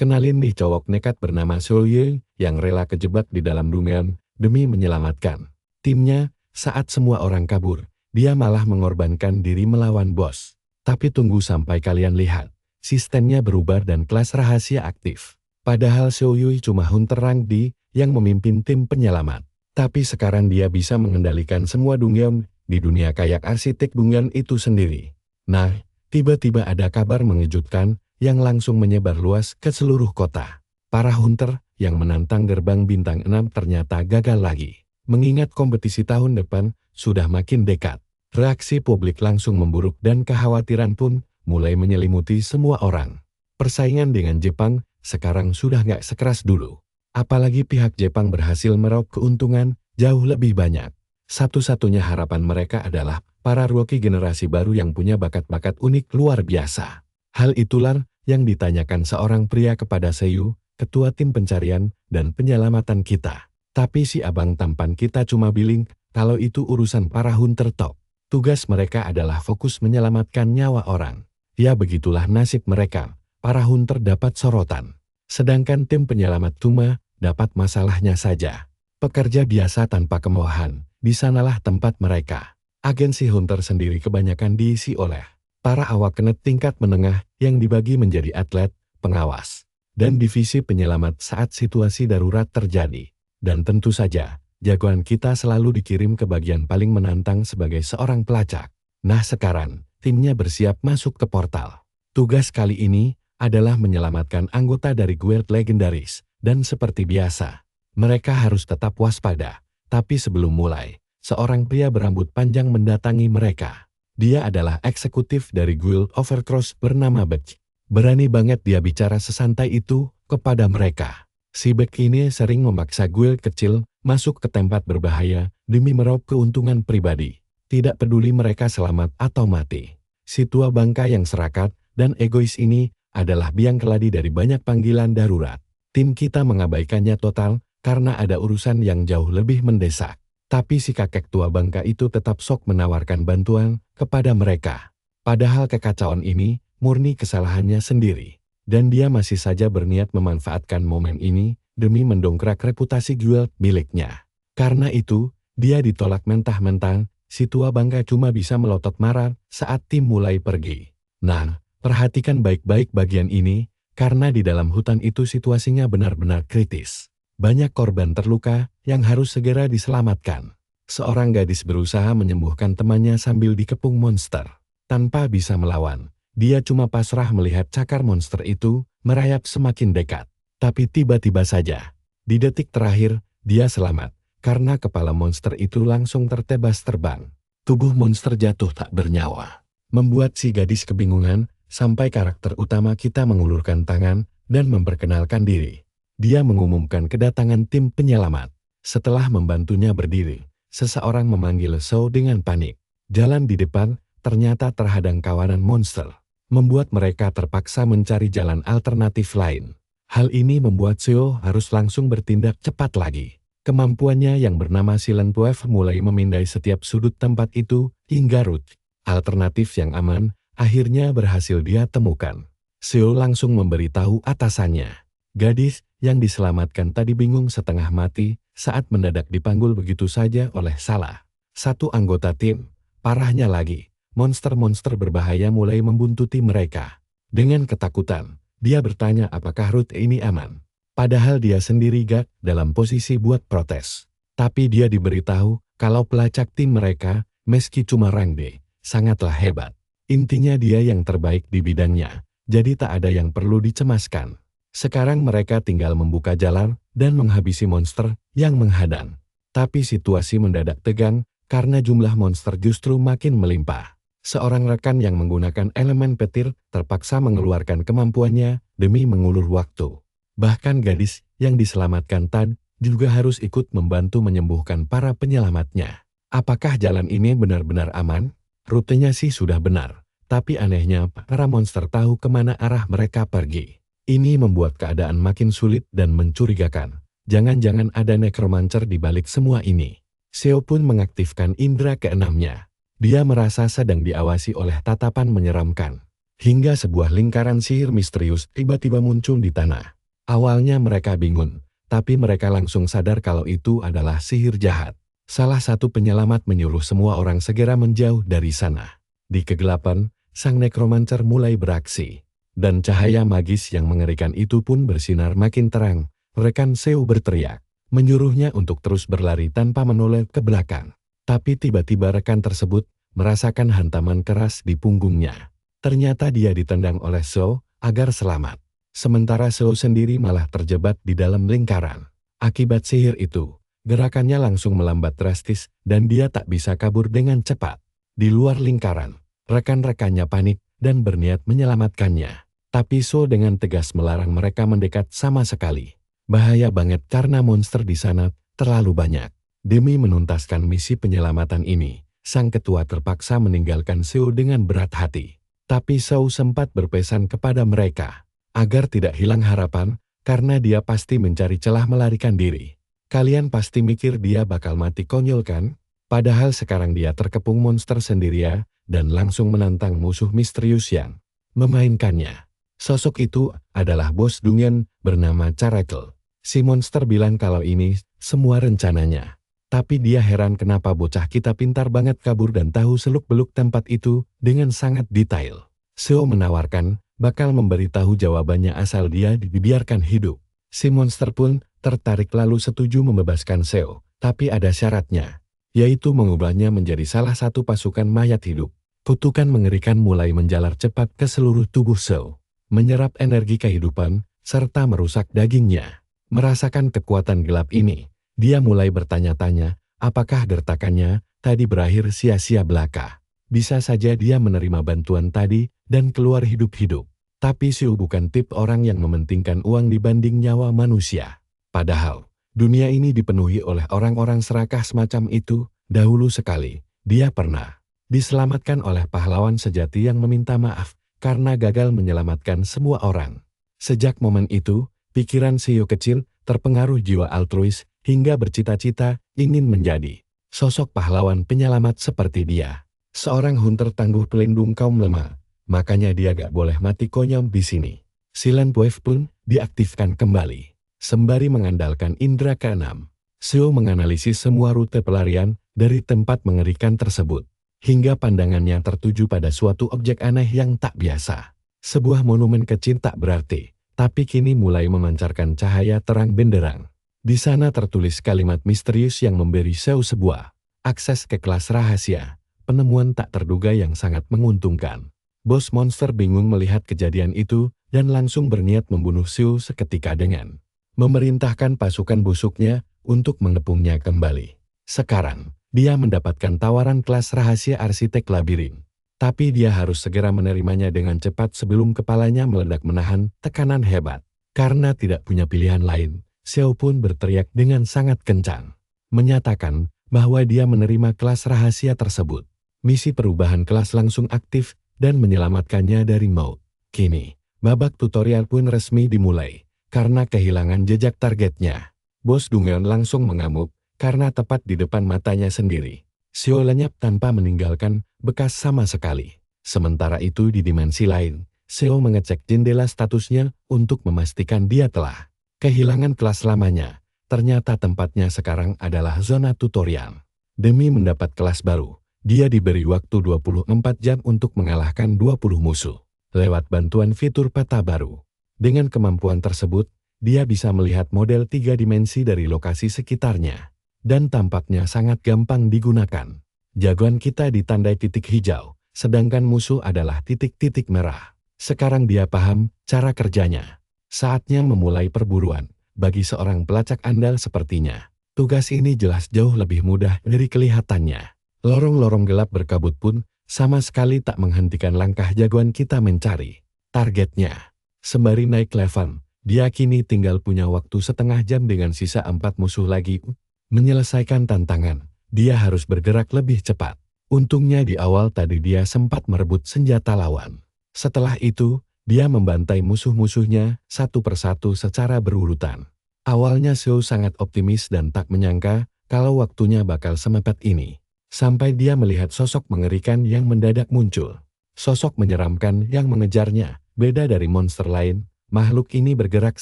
Kenalin nih cowok nekat bernama Soye yang rela kejebak di dalam dungeon demi menyelamatkan timnya. Saat semua orang kabur, dia malah mengorbankan diri melawan bos. Tapi tunggu sampai kalian lihat, sistemnya berubah dan kelas rahasia aktif. Padahal Soye cuma hunter rank D yang memimpin tim penyelamat. Tapi sekarang dia bisa mengendalikan semua dungeon di dunia kayak arsitek dungeon itu sendiri. Nah, tiba-tiba ada kabar mengejutkan yang langsung menyebar luas ke seluruh kota. Para hunter yang menantang gerbang bintang 6 ternyata gagal lagi. Mengingat kompetisi tahun depan sudah makin dekat, reaksi publik langsung memburuk dan kekhawatiran pun mulai menyelimuti semua orang. Persaingan dengan Jepang sekarang sudah nggak sekeras dulu. Apalagi pihak Jepang berhasil meraup keuntungan jauh lebih banyak. Satu-satunya harapan mereka adalah para rookie generasi baru yang punya bakat-bakat unik luar biasa. Hal itulah yang ditanyakan seorang pria kepada Seiyu, ketua tim pencarian dan penyelamatan kita. Tapi si abang tampan kita cuma bilang kalau itu urusan para hunter top. Tugas mereka adalah fokus menyelamatkan nyawa orang. Ya begitulah nasib mereka, para hunter dapat sorotan. Sedangkan tim penyelamat cuma dapat masalahnya saja. Pekerja biasa tanpa kemewahan, di sanalah tempat mereka. Agensi hunter sendiri kebanyakan diisi oleh para awak kenet tingkat menengah yang dibagi menjadi atlet, pengawas, dan divisi penyelamat saat situasi darurat terjadi. Dan tentu saja, jagoan kita selalu dikirim ke bagian paling menantang sebagai seorang pelacak. Nah sekarang, timnya bersiap masuk ke portal. Tugas kali ini adalah menyelamatkan anggota dari guild legendaris, dan seperti biasa, mereka harus tetap waspada. Tapi sebelum mulai, seorang pria berambut panjang mendatangi mereka. Dia adalah eksekutif dari guild Overcross bernama Beck. Berani banget dia bicara sesantai itu kepada mereka. Si Beck ini sering memaksa guild kecil masuk ke tempat berbahaya demi meraup keuntungan pribadi. Tidak peduli mereka selamat atau mati. Si tua bangka yang serakat dan egois ini adalah biang keladi dari banyak panggilan darurat. Tim kita mengabaikannya total karena ada urusan yang jauh lebih mendesak. Tapi si kakek tua bangka itu tetap sok menawarkan bantuan kepada mereka. Padahal kekacauan ini murni kesalahannya sendiri. Dan dia masih saja berniat memanfaatkan momen ini demi mendongkrak reputasi guild miliknya. Karena itu, dia ditolak mentah-mentah, si tua bangka cuma bisa melotot marah saat tim mulai pergi. Nah, perhatikan baik-baik bagian ini, karena di dalam hutan itu situasinya benar-benar kritis. Banyak korban terluka yang harus segera diselamatkan. Seorang gadis berusaha menyembuhkan temannya sambil dikepung monster. Tanpa bisa melawan, dia cuma pasrah melihat cakar monster itu merayap semakin dekat. Tapi tiba-tiba saja, di detik terakhir, dia selamat, karena kepala monster itu langsung tertebas terbang. Tubuh monster jatuh tak bernyawa. Membuat si gadis kebingungan, sampai karakter utama kita mengulurkan tangan dan memperkenalkan diri. Dia mengumumkan kedatangan tim penyelamat. Setelah membantunya berdiri, seseorang memanggil Seo dengan panik. Jalan di depan ternyata terhadang kawanan monster, membuat mereka terpaksa mencari jalan alternatif lain. Hal ini membuat Seo harus langsung bertindak cepat lagi. Kemampuannya yang bernama Silent Wave mulai memindai setiap sudut tempat itu hingga route alternatif yang aman akhirnya berhasil dia temukan. Seo langsung memberitahu atasannya. Gadis yang diselamatkan tadi bingung setengah mati saat mendadak dipanggul begitu saja oleh salah satu anggota tim. Parahnya lagi, monster-monster berbahaya mulai membuntuti mereka. Dengan ketakutan, dia bertanya apakah rute ini aman. Padahal dia sendiri gak dalam posisi buat protes. Tapi dia diberitahu kalau pelacak tim mereka, meski cuma rank D, sangatlah hebat. Intinya dia yang terbaik di bidangnya, jadi tak ada yang perlu dicemaskan. Sekarang mereka tinggal membuka jalan dan menghabisi monster yang menghadang. Tapi situasi mendadak tegang karena jumlah monster justru makin melimpah. Seorang rekan yang menggunakan elemen petir terpaksa mengeluarkan kemampuannya demi mengulur waktu. Bahkan gadis yang diselamatkan Tan juga harus ikut membantu menyembuhkan para penyelamatnya. Apakah jalan ini benar-benar aman? Rutenya sih sudah benar, tapi anehnya para monster tahu kemana arah mereka pergi. Ini membuat keadaan makin sulit dan mencurigakan. Jangan-jangan ada necromancer di balik semua ini. Seo pun mengaktifkan indera keenamnya. Dia merasa sedang diawasi oleh tatapan menyeramkan. hingga sebuah lingkaran sihir misterius tiba-tiba muncul di tanah. Awalnya mereka bingung, tapi mereka langsung sadar kalau itu adalah sihir jahat. Salah satu penyelamat menyuruh semua orang segera menjauh dari sana. Di kegelapan, sang nekromancer mulai beraksi, dan cahaya magis yang mengerikan itu pun bersinar makin terang. Rekan Seo berteriak, menyuruhnya untuk terus berlari tanpa menoleh ke belakang. Tapi tiba-tiba rekan tersebut merasakan hantaman keras di punggungnya. Ternyata dia ditendang oleh Seo agar selamat. Sementara Seo sendiri malah terjebak di dalam lingkaran. Akibat sihir itu, gerakannya langsung melambat drastis dan dia tak bisa kabur dengan cepat. Di luar lingkaran, rekan-rekannya panik dan berniat menyelamatkannya. Tapi Seo dengan tegas melarang mereka mendekat sama sekali. Bahaya banget karena monster di sana terlalu banyak. Demi menuntaskan misi penyelamatan ini, sang ketua terpaksa meninggalkan Seo dengan berat hati. Tapi Seo sempat berpesan kepada mereka agar tidak hilang harapan, karena dia pasti mencari celah melarikan diri. Kalian pasti mikir dia bakal mati konyol kan? Padahal sekarang dia terkepung monster sendirian dan langsung menantang musuh misterius yang memainkannya. Sosok itu adalah bos Dungeon bernama Caracle. Si monster bilang kalau ini semua rencananya. Tapi dia heran kenapa bocah kita pintar banget kabur dan tahu seluk-beluk tempat itu dengan sangat detail. Seo menawarkan bakal memberitahu jawabannya asal dia dibiarkan hidup. Si monster pun tertarik lalu setuju membebaskan Seo, tapi ada syaratnya, yaitu mengubahnya menjadi salah satu pasukan mayat hidup. Kutukan mengerikan mulai menjalar cepat ke seluruh tubuh Seo, menyerap energi kehidupan, serta merusak dagingnya. Merasakan kekuatan gelap ini, dia mulai bertanya-tanya, apakah gertakannya tadi berakhir sia-sia belaka. Bisa saja dia menerima bantuan tadi dan keluar hidup-hidup. Tapi Seo bukan tipe orang yang mementingkan uang dibanding nyawa manusia. Padahal, dunia ini dipenuhi oleh orang-orang serakah semacam itu. Dahulu sekali, dia pernah diselamatkan oleh pahlawan sejati yang meminta maaf karena gagal menyelamatkan semua orang. Sejak momen itu, pikiran Seo kecil terpengaruh jiwa altruis hingga bercita-cita ingin menjadi sosok pahlawan penyelamat seperti dia. Seorang hunter tangguh pelindung kaum lemah, makanya dia gak boleh mati konyol di sini. Silent Wave pun diaktifkan kembali. Sembari mengandalkan indera keenam, Seo menganalisis semua rute pelarian dari tempat mengerikan tersebut, hingga pandangannya tertuju pada suatu objek aneh yang tak biasa. Sebuah monumen kecil tak berarti, tapi kini mulai memancarkan cahaya terang benderang. Di sana tertulis kalimat misterius yang memberi Seo sebuah akses ke kelas rahasia. Penemuan tak terduga yang sangat menguntungkan. Bos monster bingung melihat kejadian itu dan langsung berniat membunuh Seo seketika dengan memerintahkan pasukan busuknya untuk mengepungnya kembali. Sekarang, dia mendapatkan tawaran kelas rahasia arsitek labirin. Tapi dia harus segera menerimanya dengan cepat sebelum kepalanya meledak menahan tekanan hebat. Karena tidak punya pilihan lain, Seo pun berteriak dengan sangat kencang, menyatakan bahwa dia menerima kelas rahasia tersebut. Misi perubahan kelas langsung aktif dan menyelamatkannya dari maut. Kini, babak tutorial pun resmi dimulai karena kehilangan jejak targetnya. Bos Dungeon langsung mengamuk karena tepat di depan matanya sendiri. Seo lenyap tanpa meninggalkan bekas sama sekali. Sementara itu di dimensi lain, Seo mengecek jendela statusnya untuk memastikan dia telah kehilangan kelas lamanya. Ternyata tempatnya sekarang adalah zona tutorial. Demi mendapat kelas baru, dia diberi waktu 24 jam untuk mengalahkan 20 musuh, lewat bantuan fitur peta baru. Dengan kemampuan tersebut, dia bisa melihat model 3 dimensi dari lokasi sekitarnya, dan tampaknya sangat gampang digunakan. Jagoan kita ditandai titik hijau, sedangkan musuh adalah titik-titik merah. Sekarang dia paham cara kerjanya. Saatnya memulai perburuan, bagi seorang pelacak andal sepertinya. Tugas ini jelas jauh lebih mudah dari kelihatannya. Lorong-lorong gelap berkabut pun sama sekali tak menghentikan langkah jagoan kita mencari targetnya. Sembari naik level, dia kini tinggal punya waktu setengah jam dengan sisa 4 musuh lagi. Menyelesaikan tantangan, dia harus bergerak lebih cepat. Untungnya di awal tadi dia sempat merebut senjata lawan. Setelah itu, dia membantai musuh-musuhnya satu persatu secara berurutan. Awalnya Seo sangat optimis dan tak menyangka kalau waktunya bakal semepet ini. Sampai dia melihat sosok mengerikan yang mendadak muncul. Sosok menyeramkan yang mengejarnya, beda dari monster lain, makhluk ini bergerak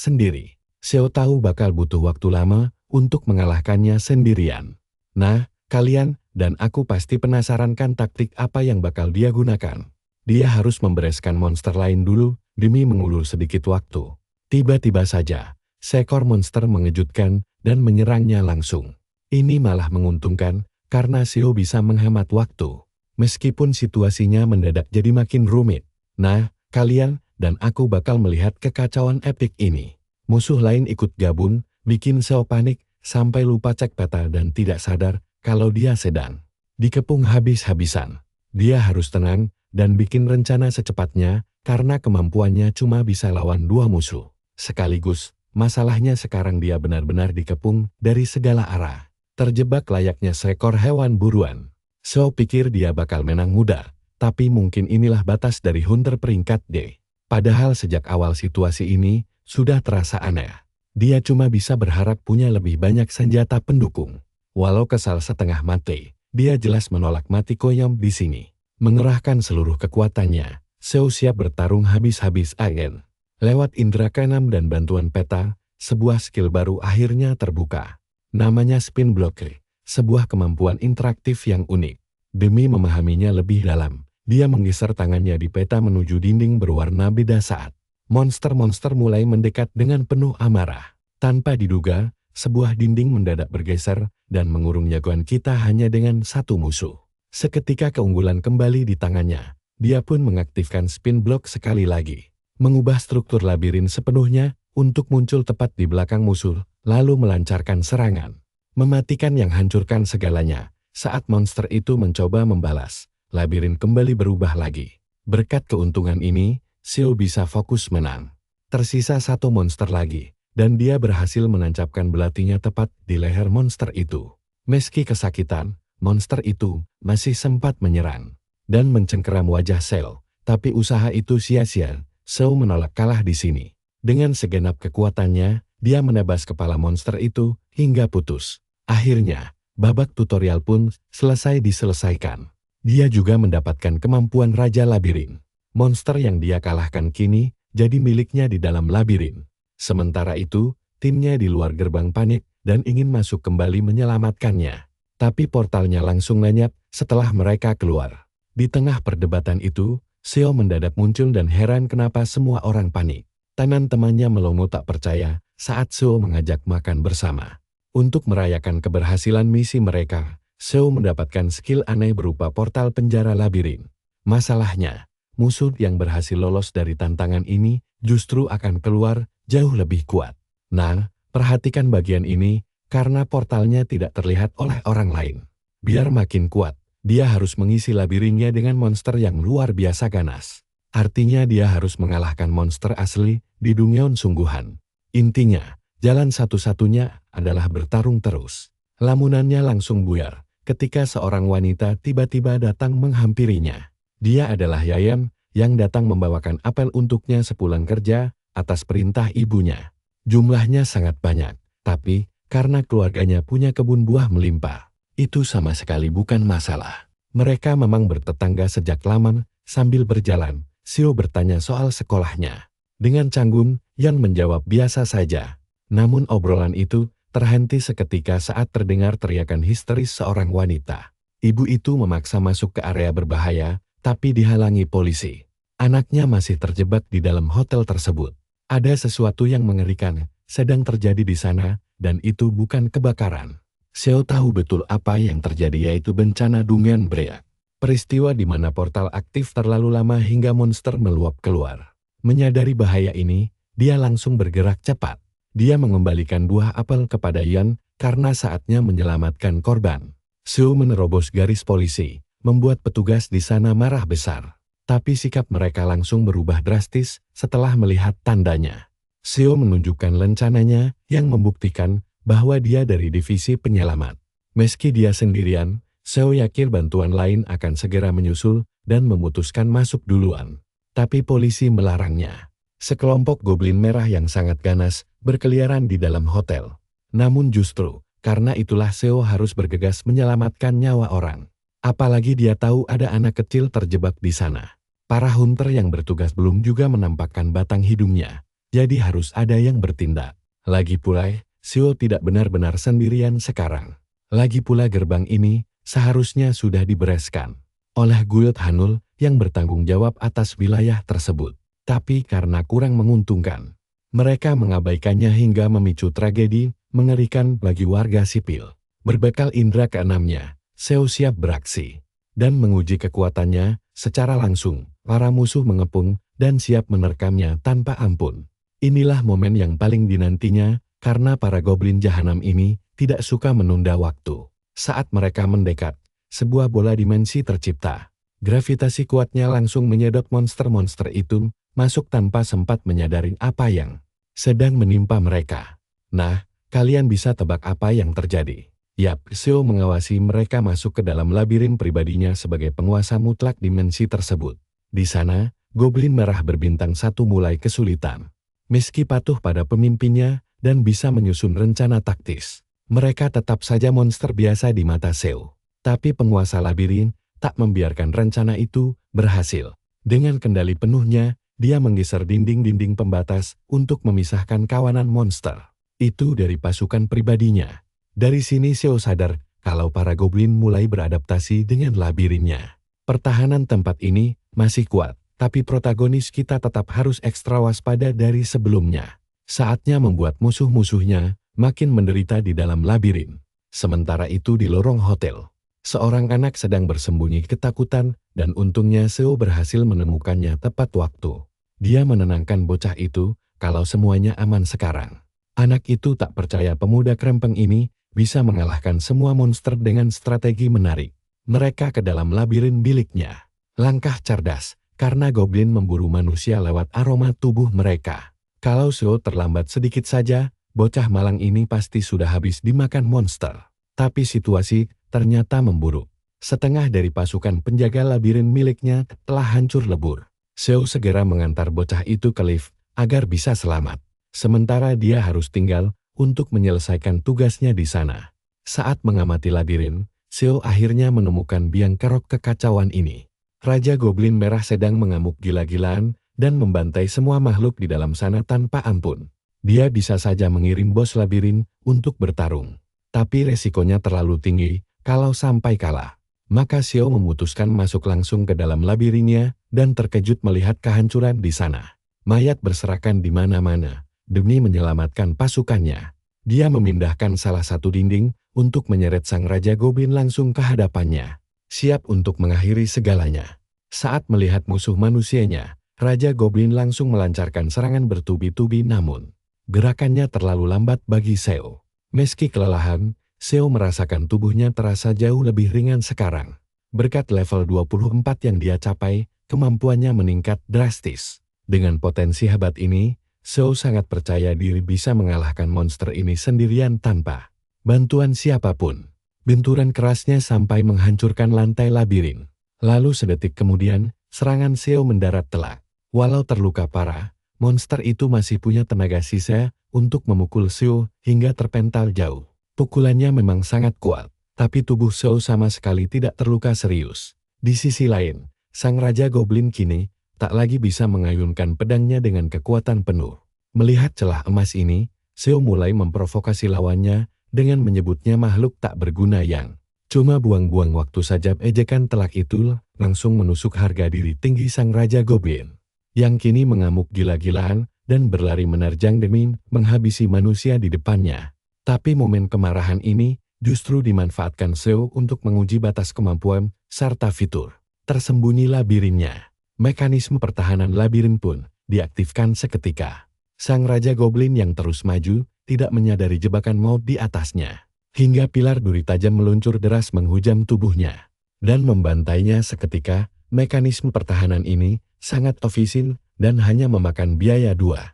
sendiri. Xiao tahu bakal butuh waktu lama untuk mengalahkannya sendirian. Nah, kalian dan aku pasti penasaran kan taktik apa yang bakal dia gunakan. Dia harus membereskan monster lain dulu demi mengulur sedikit waktu. Tiba-tiba saja, seekor monster mengejutkan dan menyerangnya langsung. Ini malah menguntungkan karena Xiao bisa menghemat waktu. Meskipun situasinya mendadak jadi makin rumit. Nah, kalian dan aku bakal melihat kekacauan epik ini. Musuh lain ikut gabung, bikin Xiao panik sampai lupa cek peta dan tidak sadar kalau dia sedang dikepung habis-habisan. Dia harus tenang dan bikin rencana secepatnya karena kemampuannya cuma bisa lawan 2 musuh sekaligus. Masalahnya sekarang dia benar-benar dikepung dari segala arah. Terjebak layaknya seekor hewan buruan. Xiao pikir dia bakal menang mudah, tapi mungkin inilah batas dari hunter peringkat D. Padahal sejak awal situasi ini sudah terasa aneh. Dia cuma bisa berharap punya lebih banyak senjata pendukung. Walau kesal setengah mati, dia jelas menolak mati koyom di sini. Mengerahkan seluruh kekuatannya, Xiao siap bertarung habis-habis agen. Lewat indera keenam dan bantuan peta, sebuah skill baru akhirnya terbuka. Namanya Spin Blocker. Sebuah kemampuan interaktif yang unik. Demi memahaminya lebih dalam, dia menggeser tangannya di peta menuju dinding berwarna beda saat monster-monster mulai mendekat dengan penuh amarah. Tanpa diduga, sebuah dinding mendadak bergeser dan mengurung jagoan kita hanya dengan 1 musuh. Seketika keunggulan kembali di tangannya, dia pun mengaktifkan spin block sekali lagi. Mengubah struktur labirin sepenuhnya untuk muncul tepat di belakang musuh, lalu melancarkan serangan. Mematikan yang hancurkan segalanya. Saat monster itu mencoba membalas, labirin kembali berubah lagi. Berkat keuntungan ini, Xiao bisa fokus menang. Tersisa 1 monster lagi, dan dia berhasil menancapkan belatinya tepat di leher monster itu. Meski kesakitan, monster itu masih sempat menyerang dan mencengkeram wajah Xiao. Tapi usaha itu sia-sia. Xiao menolak kalah di sini. Dengan segenap kekuatannya, dia menebas kepala monster itu hingga putus. Akhirnya, babak tutorial pun selesai diselesaikan. Dia juga mendapatkan kemampuan Raja Labirin. Monster yang dia kalahkan kini jadi miliknya di dalam labirin. Sementara itu, timnya di luar gerbang panik dan ingin masuk kembali menyelamatkannya. Tapi portalnya langsung lenyap setelah mereka keluar. Di tengah perdebatan itu, Xiao mendadak muncul dan heran kenapa semua orang panik. Teman-temannya melongo tak percaya saat Xiao mengajak makan bersama. Untuk merayakan keberhasilan misi mereka, Xiao mendapatkan skill aneh berupa portal penjara labirin. Masalahnya, musuh yang berhasil lolos dari tantangan ini justru akan keluar jauh lebih kuat. Nah, perhatikan bagian ini karena portalnya tidak terlihat oleh orang lain. Biar makin kuat, dia harus mengisi labirinnya dengan monster yang luar biasa ganas. Artinya dia harus mengalahkan monster asli di Dungeon sungguhan. Intinya, jalan satu-satunya adalah bertarung terus. Lamunannya langsung buyar ketika seorang wanita tiba-tiba datang menghampirinya. Dia adalah Yayan yang datang membawakan apel untuknya sepulang kerja atas perintah ibunya. Jumlahnya sangat banyak, tapi karena keluarganya punya kebun buah melimpah, itu sama sekali bukan masalah. Mereka memang bertetangga sejak lama. Sambil berjalan, Xiao bertanya soal sekolahnya. Dengan canggung, Yan menjawab biasa saja. Namun obrolan itu terhenti seketika saat terdengar teriakan histeris seorang wanita. Ibu itu memaksa masuk ke area berbahaya, tapi dihalangi polisi. Anaknya masih terjebak di dalam hotel tersebut. Ada sesuatu yang mengerikan sedang terjadi di sana, dan itu bukan kebakaran. Xiao tahu betul apa yang terjadi, yaitu bencana Dungeon Break. Peristiwa di mana portal aktif terlalu lama hingga monster meluap keluar. Menyadari bahaya ini, dia langsung bergerak cepat. Dia mengembalikan buah apel kepada Yan karena saatnya menyelamatkan korban. Xiao menerobos garis polisi, membuat petugas di sana marah besar. Tapi sikap mereka langsung berubah drastis setelah melihat tandanya. Xiao menunjukkan rencananya yang membuktikan bahwa dia dari divisi penyelamat. Meski dia sendirian, Xiao yakin bantuan lain akan segera menyusul dan memutuskan masuk duluan. Tapi polisi melarangnya. Sekelompok goblin merah yang sangat ganas berkeliaran di dalam hotel. Namun justru, karena itulah Xiao harus bergegas menyelamatkan nyawa orang. Apalagi dia tahu ada anak kecil terjebak di sana. Para hunter yang bertugas belum juga menampakkan batang hidungnya, jadi harus ada yang bertindak. Lagi pula, Xiao tidak benar-benar sendirian sekarang. Lagi pula gerbang ini seharusnya sudah dibereskan oleh Guild Hanul yang bertanggung jawab atas wilayah tersebut. Tapi karena kurang menguntungkan, mereka mengabaikannya hingga memicu tragedi mengerikan bagi warga sipil. Berbekal indera keenamnya, Xiao siap beraksi dan menguji kekuatannya secara langsung. Para musuh mengepung dan siap menerkamnya tanpa ampun. Inilah momen yang paling dinantinya karena para goblin jahanam ini tidak suka menunda waktu. Saat mereka mendekat, sebuah bola dimensi tercipta. Gravitasi kuatnya langsung menyedot monster-monster itu masuk tanpa sempat menyadari apa yang sedang menimpa mereka. Nah, kalian bisa tebak apa yang terjadi. Yap, Xiao mengawasi mereka masuk ke dalam labirin pribadinya sebagai penguasa mutlak dimensi tersebut. Di sana, goblin merah berbintang 1 mulai kesulitan. Meski patuh pada pemimpinnya dan bisa menyusun rencana taktis, mereka tetap saja monster biasa di mata Xiao. Tapi penguasa labirin tak membiarkan rencana itu berhasil. Dengan kendali penuhnya, dia menggeser dinding-dinding pembatas untuk memisahkan kawanan monster itu dari pasukan pribadinya. Dari sini Xiao sadar kalau para goblin mulai beradaptasi dengan labirinnya. Pertahanan tempat ini masih kuat, tapi protagonis kita tetap harus ekstra waspada dari sebelumnya. Saatnya membuat musuh-musuhnya makin menderita di dalam labirin. Sementara itu di lorong hotel, seorang anak sedang bersembunyi ketakutan dan untungnya Xiao berhasil menemukannya tepat waktu. Dia menenangkan bocah itu kalau semuanya aman sekarang. Anak itu tak percaya pemuda krempeng ini bisa mengalahkan semua monster dengan strategi menarik mereka ke dalam labirin biliknya. Langkah cerdas, karena goblin memburu manusia lewat aroma tubuh mereka. Kalau Xiao terlambat sedikit saja, bocah malang ini pasti sudah habis dimakan monster. Tapi situasi ternyata memburuk. Setengah dari pasukan penjaga labirin miliknya telah hancur lebur. Xiao segera mengantar bocah itu ke lift agar bisa selamat. Sementara dia harus tinggal untuk menyelesaikan tugasnya di sana. Saat mengamati labirin, Xiao akhirnya menemukan biang kerok kekacauan ini. Raja Goblin Merah sedang mengamuk gila-gilaan dan membantai semua makhluk di dalam sana tanpa ampun. Dia bisa saja mengirim bos labirin untuk bertarung. Tapi resikonya terlalu tinggi kalau sampai kalah. Maka Xiao memutuskan masuk langsung ke dalam labirinnya dan terkejut melihat kehancuran di sana. Mayat berserakan di mana-mana demi menyelamatkan pasukannya. Dia memindahkan salah satu dinding untuk menyeret sang Raja Goblin langsung ke hadapannya, siap untuk mengakhiri segalanya. Saat melihat musuh manusianya, Raja Goblin langsung melancarkan serangan bertubi-tubi namun gerakannya terlalu lambat bagi Xiao. Meski kelelahan, Xiao merasakan tubuhnya terasa jauh lebih ringan sekarang. Berkat level 24 yang dia capai, kemampuannya meningkat drastis. Dengan potensi hebat ini, Xiao sangat percaya diri bisa mengalahkan monster ini sendirian tanpa bantuan siapapun. Benturan kerasnya sampai menghancurkan lantai labirin. Lalu sedetik kemudian, serangan Xiao mendarat telak. Walau terluka parah, monster itu masih punya tenaga sisa untuk memukul Xiao hingga terpental jauh. Pukulannya memang sangat kuat, tapi tubuh Xiao sama sekali tidak terluka serius. Di sisi lain, sang Raja Goblin kini tak lagi bisa mengayunkan pedangnya dengan kekuatan penuh. Melihat celah emas ini, Xiao mulai memprovokasi lawannya dengan menyebutnya makhluk tak berguna yang cuma buang-buang waktu saja. Ejekan telak itu langsung menusuk harga diri tinggi sang Raja Goblin, yang kini mengamuk gila-gilaan dan berlari menerjang demi menghabisi manusia di depannya. Tapi momen kemarahan ini justru dimanfaatkan Xiao untuk menguji batas kemampuan serta fitur tersembunyi labirinnya. Mekanisme pertahanan labirin pun diaktifkan seketika. Sang Raja Goblin yang terus maju tidak menyadari jebakan maut di atasnya. Hingga pilar duri tajam meluncur deras menghujam tubuhnya dan membantainya seketika. Mekanisme pertahanan ini sangat efisien dan hanya memakan biaya 20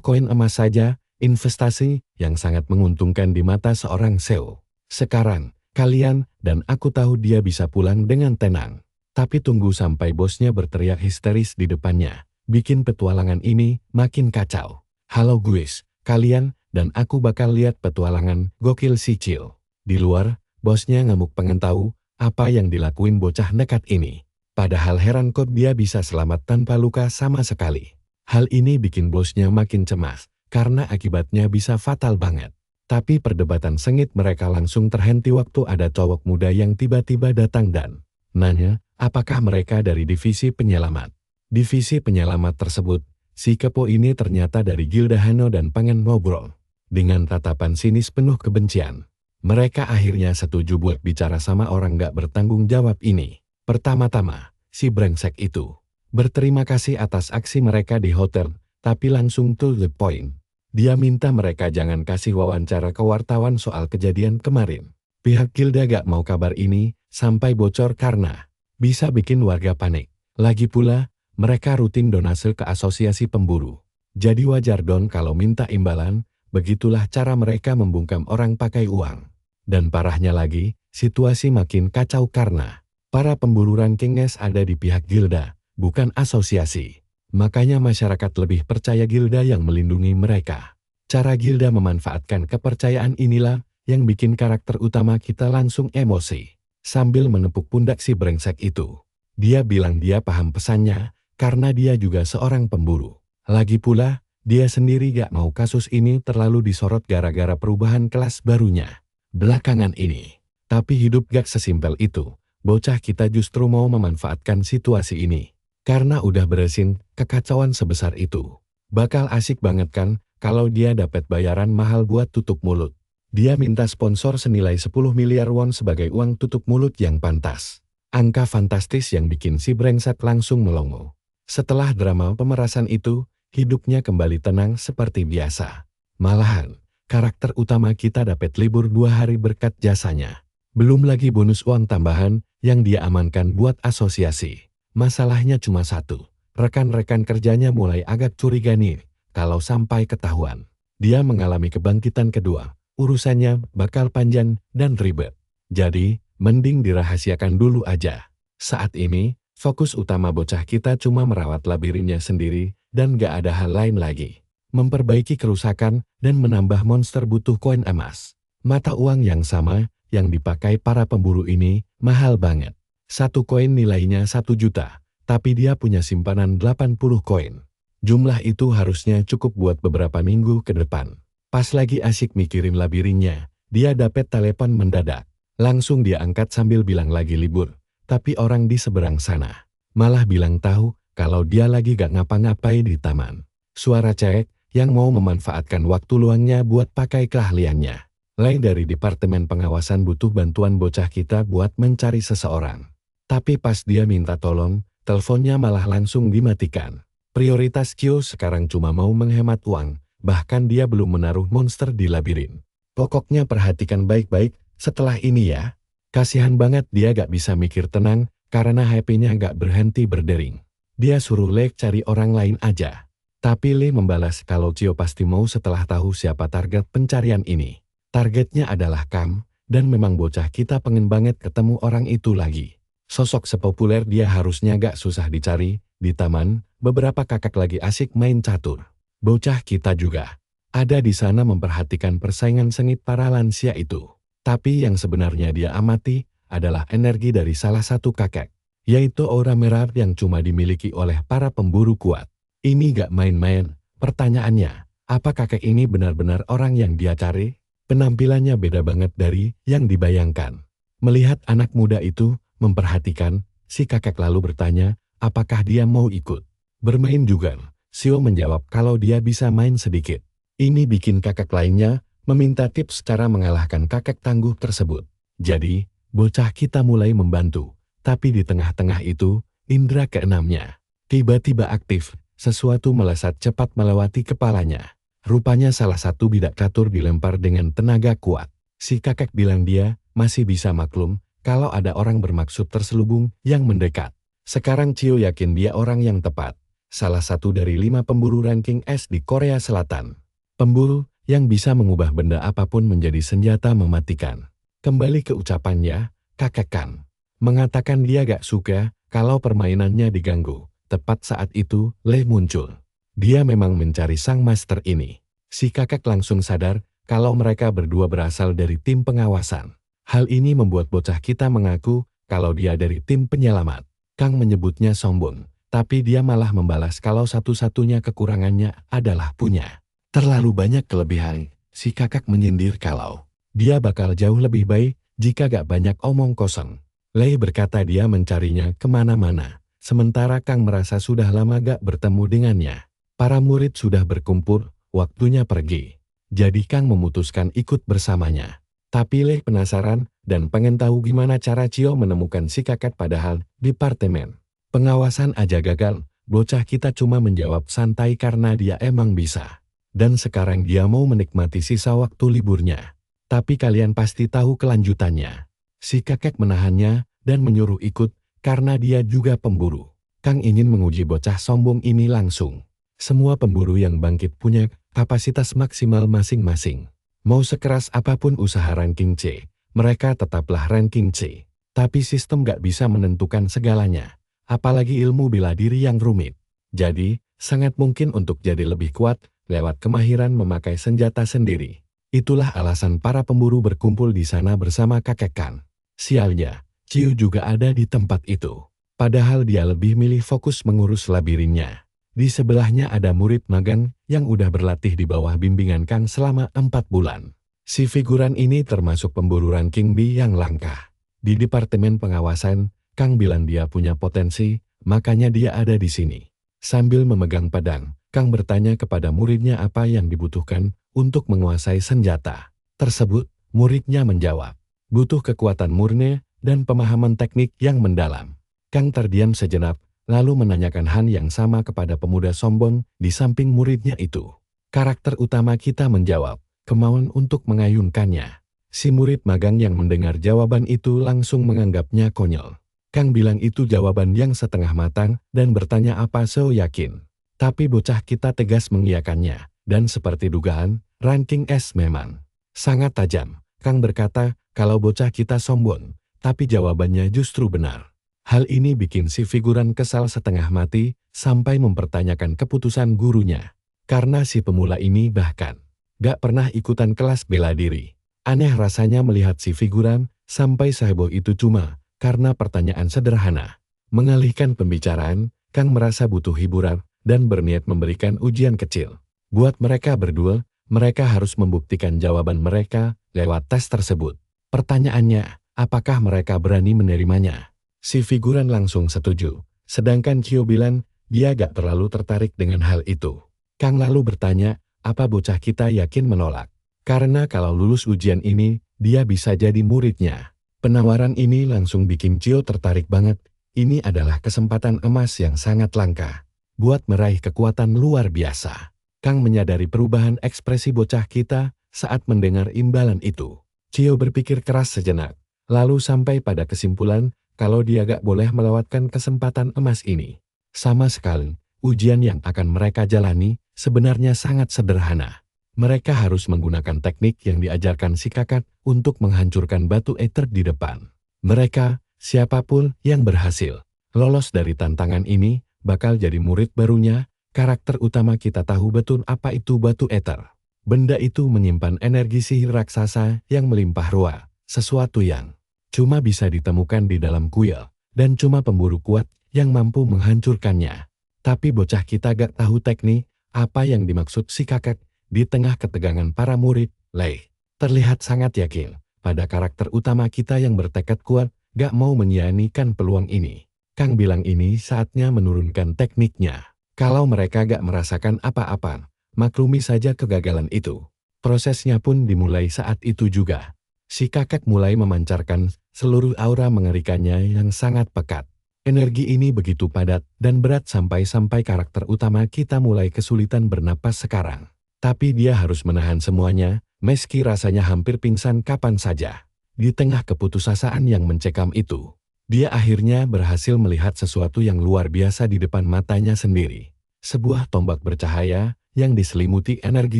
koin emas saja, investasi yang sangat menguntungkan di mata seorang Xiao. Sekarang, kalian dan aku tahu dia bisa pulang dengan tenang. Tapi tunggu sampai bosnya berteriak histeris di depannya. Bikin petualangan ini makin kacau. Halo guys, kalian dan aku bakal lihat petualangan gokil si Cil. Di luar, bosnya ngamuk pengen tahu apa yang dilakuin bocah nekat ini. Padahal heran kok dia bisa selamat tanpa luka sama sekali. Hal ini bikin bosnya makin cemas, karena akibatnya bisa fatal banget. Tapi perdebatan sengit mereka langsung terhenti waktu ada cowok muda yang tiba-tiba datang dan nanya, apakah mereka dari divisi penyelamat. Divisi penyelamat tersebut, si kepo ini ternyata dari Gilda Hano dan pengen ngobrol. Dengan tatapan sinis penuh kebencian. Mereka akhirnya setuju buat bicara sama orang gak bertanggung jawab ini. Pertama-tama, si brengsek itu berterima kasih atas aksi mereka di hotel, tapi langsung to the point. Dia minta mereka jangan kasih wawancara ke wartawan soal kejadian kemarin. Pihak Gilda gak mau kabar ini sampai bocor karena bisa bikin warga panik. Lagi pula, mereka rutin donasi ke asosiasi pemburu. Jadi wajar dong kalau minta imbalan, begitulah cara mereka membungkam orang pakai uang. Dan parahnya lagi, situasi makin kacau karena para pemburu ranking es ada di pihak Gilda, bukan asosiasi. Makanya masyarakat lebih percaya Gilda yang melindungi mereka. Cara Gilda memanfaatkan kepercayaan inilah yang bikin karakter utama kita langsung emosi. Sambil menepuk pundak si brengsek itu. Dia bilang dia paham pesannya, karena dia juga seorang pemburu. Lagi pula, dia sendiri gak mau kasus ini terlalu disorot gara-gara perubahan kelas barunya. Belakangan ini. Tapi hidup gak sesimpel itu. Bocah kita justru mau memanfaatkan situasi ini. Karena udah beresin kekacauan sebesar itu. Bakal asik banget kan kalau dia dapat bayaran mahal buat tutup mulut. Dia minta sponsor senilai 10 miliar won sebagai uang tutup mulut yang pantas. Angka fantastis yang bikin si brengsek langsung melongo. Setelah drama pemerasan itu, hidupnya kembali tenang seperti biasa. Malahan, karakter utama kita dapat libur 2 hari berkat jasanya. Belum lagi bonus uang tambahan yang dia amankan buat asosiasi. Masalahnya cuma satu, rekan-rekan kerjanya mulai agak curiga nih kalau sampai ketahuan. Dia mengalami kebangkitan kedua, urusannya bakal panjang dan ribet. Jadi, mending dirahasiakan dulu aja. Saat ini, fokus utama bocah kita cuma merawat labirinnya sendiri dan gak ada hal lain lagi. Memperbaiki kerusakan dan menambah monster butuh koin emas. Mata uang yang sama yang dipakai para pemburu ini mahal banget. Satu koin nilainya 1 juta, tapi dia punya simpanan 80 koin. Jumlah itu harusnya cukup buat beberapa minggu ke depan. Pas lagi asik mikirin labirinnya, dia dapat telepon mendadak. Langsung dia angkat sambil bilang lagi libur, tapi orang di seberang sana malah bilang tahu kalau dia lagi gak ngapa-ngapain di taman. Suara cewek yang mau memanfaatkan waktu luangnya buat pakai keahliannya. Lain dari departemen pengawasan butuh bantuan bocah kita buat mencari seseorang. Tapi pas dia minta tolong, teleponnya malah langsung dimatikan. Prioritas Kyo sekarang cuma mau menghemat uang, bahkan dia belum menaruh monster di labirin. Pokoknya perhatikan baik-baik setelah ini ya. Kasihan banget dia gak bisa mikir tenang, karena HP-nya gak berhenti berdering. Dia suruh Le cari orang lain aja. Tapi Le membalas kalau Kyo pasti mau setelah tahu siapa target pencarian ini. Targetnya adalah Kam, dan memang bocah kita pengen banget ketemu orang itu lagi. Sosok sepopuler dia harusnya gak susah dicari. Di taman, beberapa kakak lagi asik main catur. Bocah kita juga ada di sana memperhatikan persaingan sengit para lansia itu. Tapi yang sebenarnya dia amati adalah energi dari salah satu kakek, yaitu aura merah yang cuma dimiliki oleh para pemburu kuat. Ini gak main-main. Pertanyaannya, apa kakek ini benar-benar orang yang dia cari? Penampilannya beda banget dari yang dibayangkan. Melihat anak muda itu memperhatikan, si kakek lalu bertanya, apakah dia mau ikut bermain juga? Sio menjawab kalau dia bisa main sedikit. Ini bikin kakek lainnya meminta tips cara mengalahkan kakek tangguh tersebut. Jadi, bocah kita mulai membantu. Tapi di tengah-tengah itu, indera keenamnya tiba-tiba aktif. Sesuatu melesat cepat melewati kepalanya. Rupanya salah satu bidak catur dilempar dengan tenaga kuat. Si kakek bilang dia masih bisa maklum kalau ada orang bermaksud terselubung yang mendekat. Sekarang Cio yakin dia orang yang tepat. Salah satu dari 5 pemburu ranking S di Korea Selatan. Pemburu yang bisa mengubah benda apapun menjadi senjata mematikan. Kembali ke ucapannya, kakek Kan mengatakan dia gak suka kalau permainannya diganggu. Tepat saat itu, Le muncul. Dia memang mencari sang master ini. Si kakek langsung sadar kalau mereka berdua berasal dari tim pengawasan. Hal ini membuat bocah kita mengaku kalau dia dari tim penyelamat. Kang menyebutnya sombong, tapi dia malah membalas kalau satu-satunya kekurangannya adalah punya terlalu banyak kelebihan. Si kakak menyindir kalau dia bakal jauh lebih baik jika gak banyak omong kosong. Lei berkata dia mencarinya kemana-mana, sementara Kang merasa sudah lama gak bertemu dengannya. Para murid sudah berkumpul, waktunya pergi. Jadi Kang memutuskan ikut bersamanya. Tapi Lei penasaran dan pengen tahu gimana cara Cio menemukan si kakak padahal departemen pengawasan aja gagal. Bocah kita cuma menjawab santai karena dia emang bisa. Dan sekarang dia mau menikmati sisa waktu liburnya. Tapi kalian pasti tahu kelanjutannya. Si kakek menahannya dan menyuruh ikut karena dia juga pemburu. Kang ingin menguji bocah sombong ini langsung. Semua pemburu yang bangkit punya kapasitas maksimal masing-masing. Mau sekeras apapun usaha ranking C, mereka tetaplah ranking C. Tapi sistem gak bisa menentukan segalanya. Apalagi ilmu bela diri yang rumit. Jadi, sangat mungkin untuk jadi lebih kuat lewat kemahiran memakai senjata sendiri. Itulah alasan para pemburu berkumpul di sana bersama kakek Kang. Sialnya, Ciu juga ada di tempat itu. Padahal dia lebih milih fokus mengurus labirinnya. Di sebelahnya ada murid magang yang udah berlatih di bawah bimbingan Kang selama 4 bulan. Si figuran ini termasuk pemburu ranking B yang langka. Di departemen pengawasan, Kang bilang dia punya potensi, makanya dia ada di sini. Sambil memegang pedang, Kang bertanya kepada muridnya apa yang dibutuhkan untuk menguasai senjata tersebut. Muridnya menjawab, butuh kekuatan murni dan pemahaman teknik yang mendalam. Kang terdiam sejenak, lalu menanyakan hal yang sama kepada pemuda sombong di samping muridnya itu. Karakter utama kita menjawab, kemauan untuk mengayunkannya. Si murid magang yang mendengar jawaban itu langsung menganggapnya konyol. Kang bilang itu jawaban yang setengah matang dan bertanya apa so yakin. Tapi bocah kita tegas mengiyakannya, dan seperti dugaan, ranking S memang sangat tajam. Kang berkata kalau bocah kita sombong, tapi jawabannya justru benar. Hal ini bikin si figuran kesal setengah mati, sampai mempertanyakan keputusan gurunya. Karena si pemula ini bahkan gak pernah ikutan kelas bela diri. Aneh rasanya melihat si figuran, sampai seheboh itu cuma karena pertanyaan sederhana. Mengalihkan pembicaraan, Kang merasa butuh hiburan, dan berniat memberikan ujian kecil. Buat mereka berdua, mereka harus membuktikan jawaban mereka lewat tes tersebut. Pertanyaannya, apakah mereka berani menerimanya? Si figuran langsung setuju, sedangkan Cio bilang dia gak terlalu tertarik dengan hal itu. Kang lalu bertanya, apa bocah kita yakin menolak? Karena kalau lulus ujian ini, dia bisa jadi muridnya. Penawaran ini langsung bikin Cio tertarik banget. Ini adalah kesempatan emas yang sangat langka buat meraih kekuatan luar biasa. Kang menyadari perubahan ekspresi bocah kita saat mendengar imbalan itu. Cio berpikir keras sejenak, lalu sampai pada kesimpulan kalau dia gak boleh melewatkan kesempatan emas ini. Sama sekali, ujian yang akan mereka jalani sebenarnya sangat sederhana. Mereka harus menggunakan teknik yang diajarkan si kakak untuk menghancurkan batu ether di depan. Mereka, siapapun yang berhasil lolos dari tantangan ini, bakal jadi murid barunya. Karakter utama kita tahu betul apa itu batu ether. Benda itu menyimpan energi sihir raksasa yang melimpah ruah, sesuatu yang cuma bisa ditemukan di dalam kuil, dan cuma pemburu kuat yang mampu menghancurkannya. Tapi bocah kita gak tahu teknik apa yang dimaksud si kakak. Di tengah ketegangan para murid, Lei terlihat sangat yakin pada karakter utama kita yang bertekad kuat gak mau menyia-nyiakan peluang ini. Kang bilang ini saatnya menurunkan tekniknya. Kalau mereka gak merasakan apa-apa, maklumi saja kegagalan itu. Prosesnya pun dimulai saat itu juga. Si kakak mulai memancarkan seluruh aura mengerikannya yang sangat pekat. Energi ini begitu padat dan berat sampai-sampai karakter utama kita mulai kesulitan bernapas sekarang. Tapi dia harus menahan semuanya, meski rasanya hampir pingsan kapan saja. Di tengah keputusasaan yang mencekam itu, dia akhirnya berhasil melihat sesuatu yang luar biasa di depan matanya sendiri. Sebuah tombak bercahaya yang diselimuti energi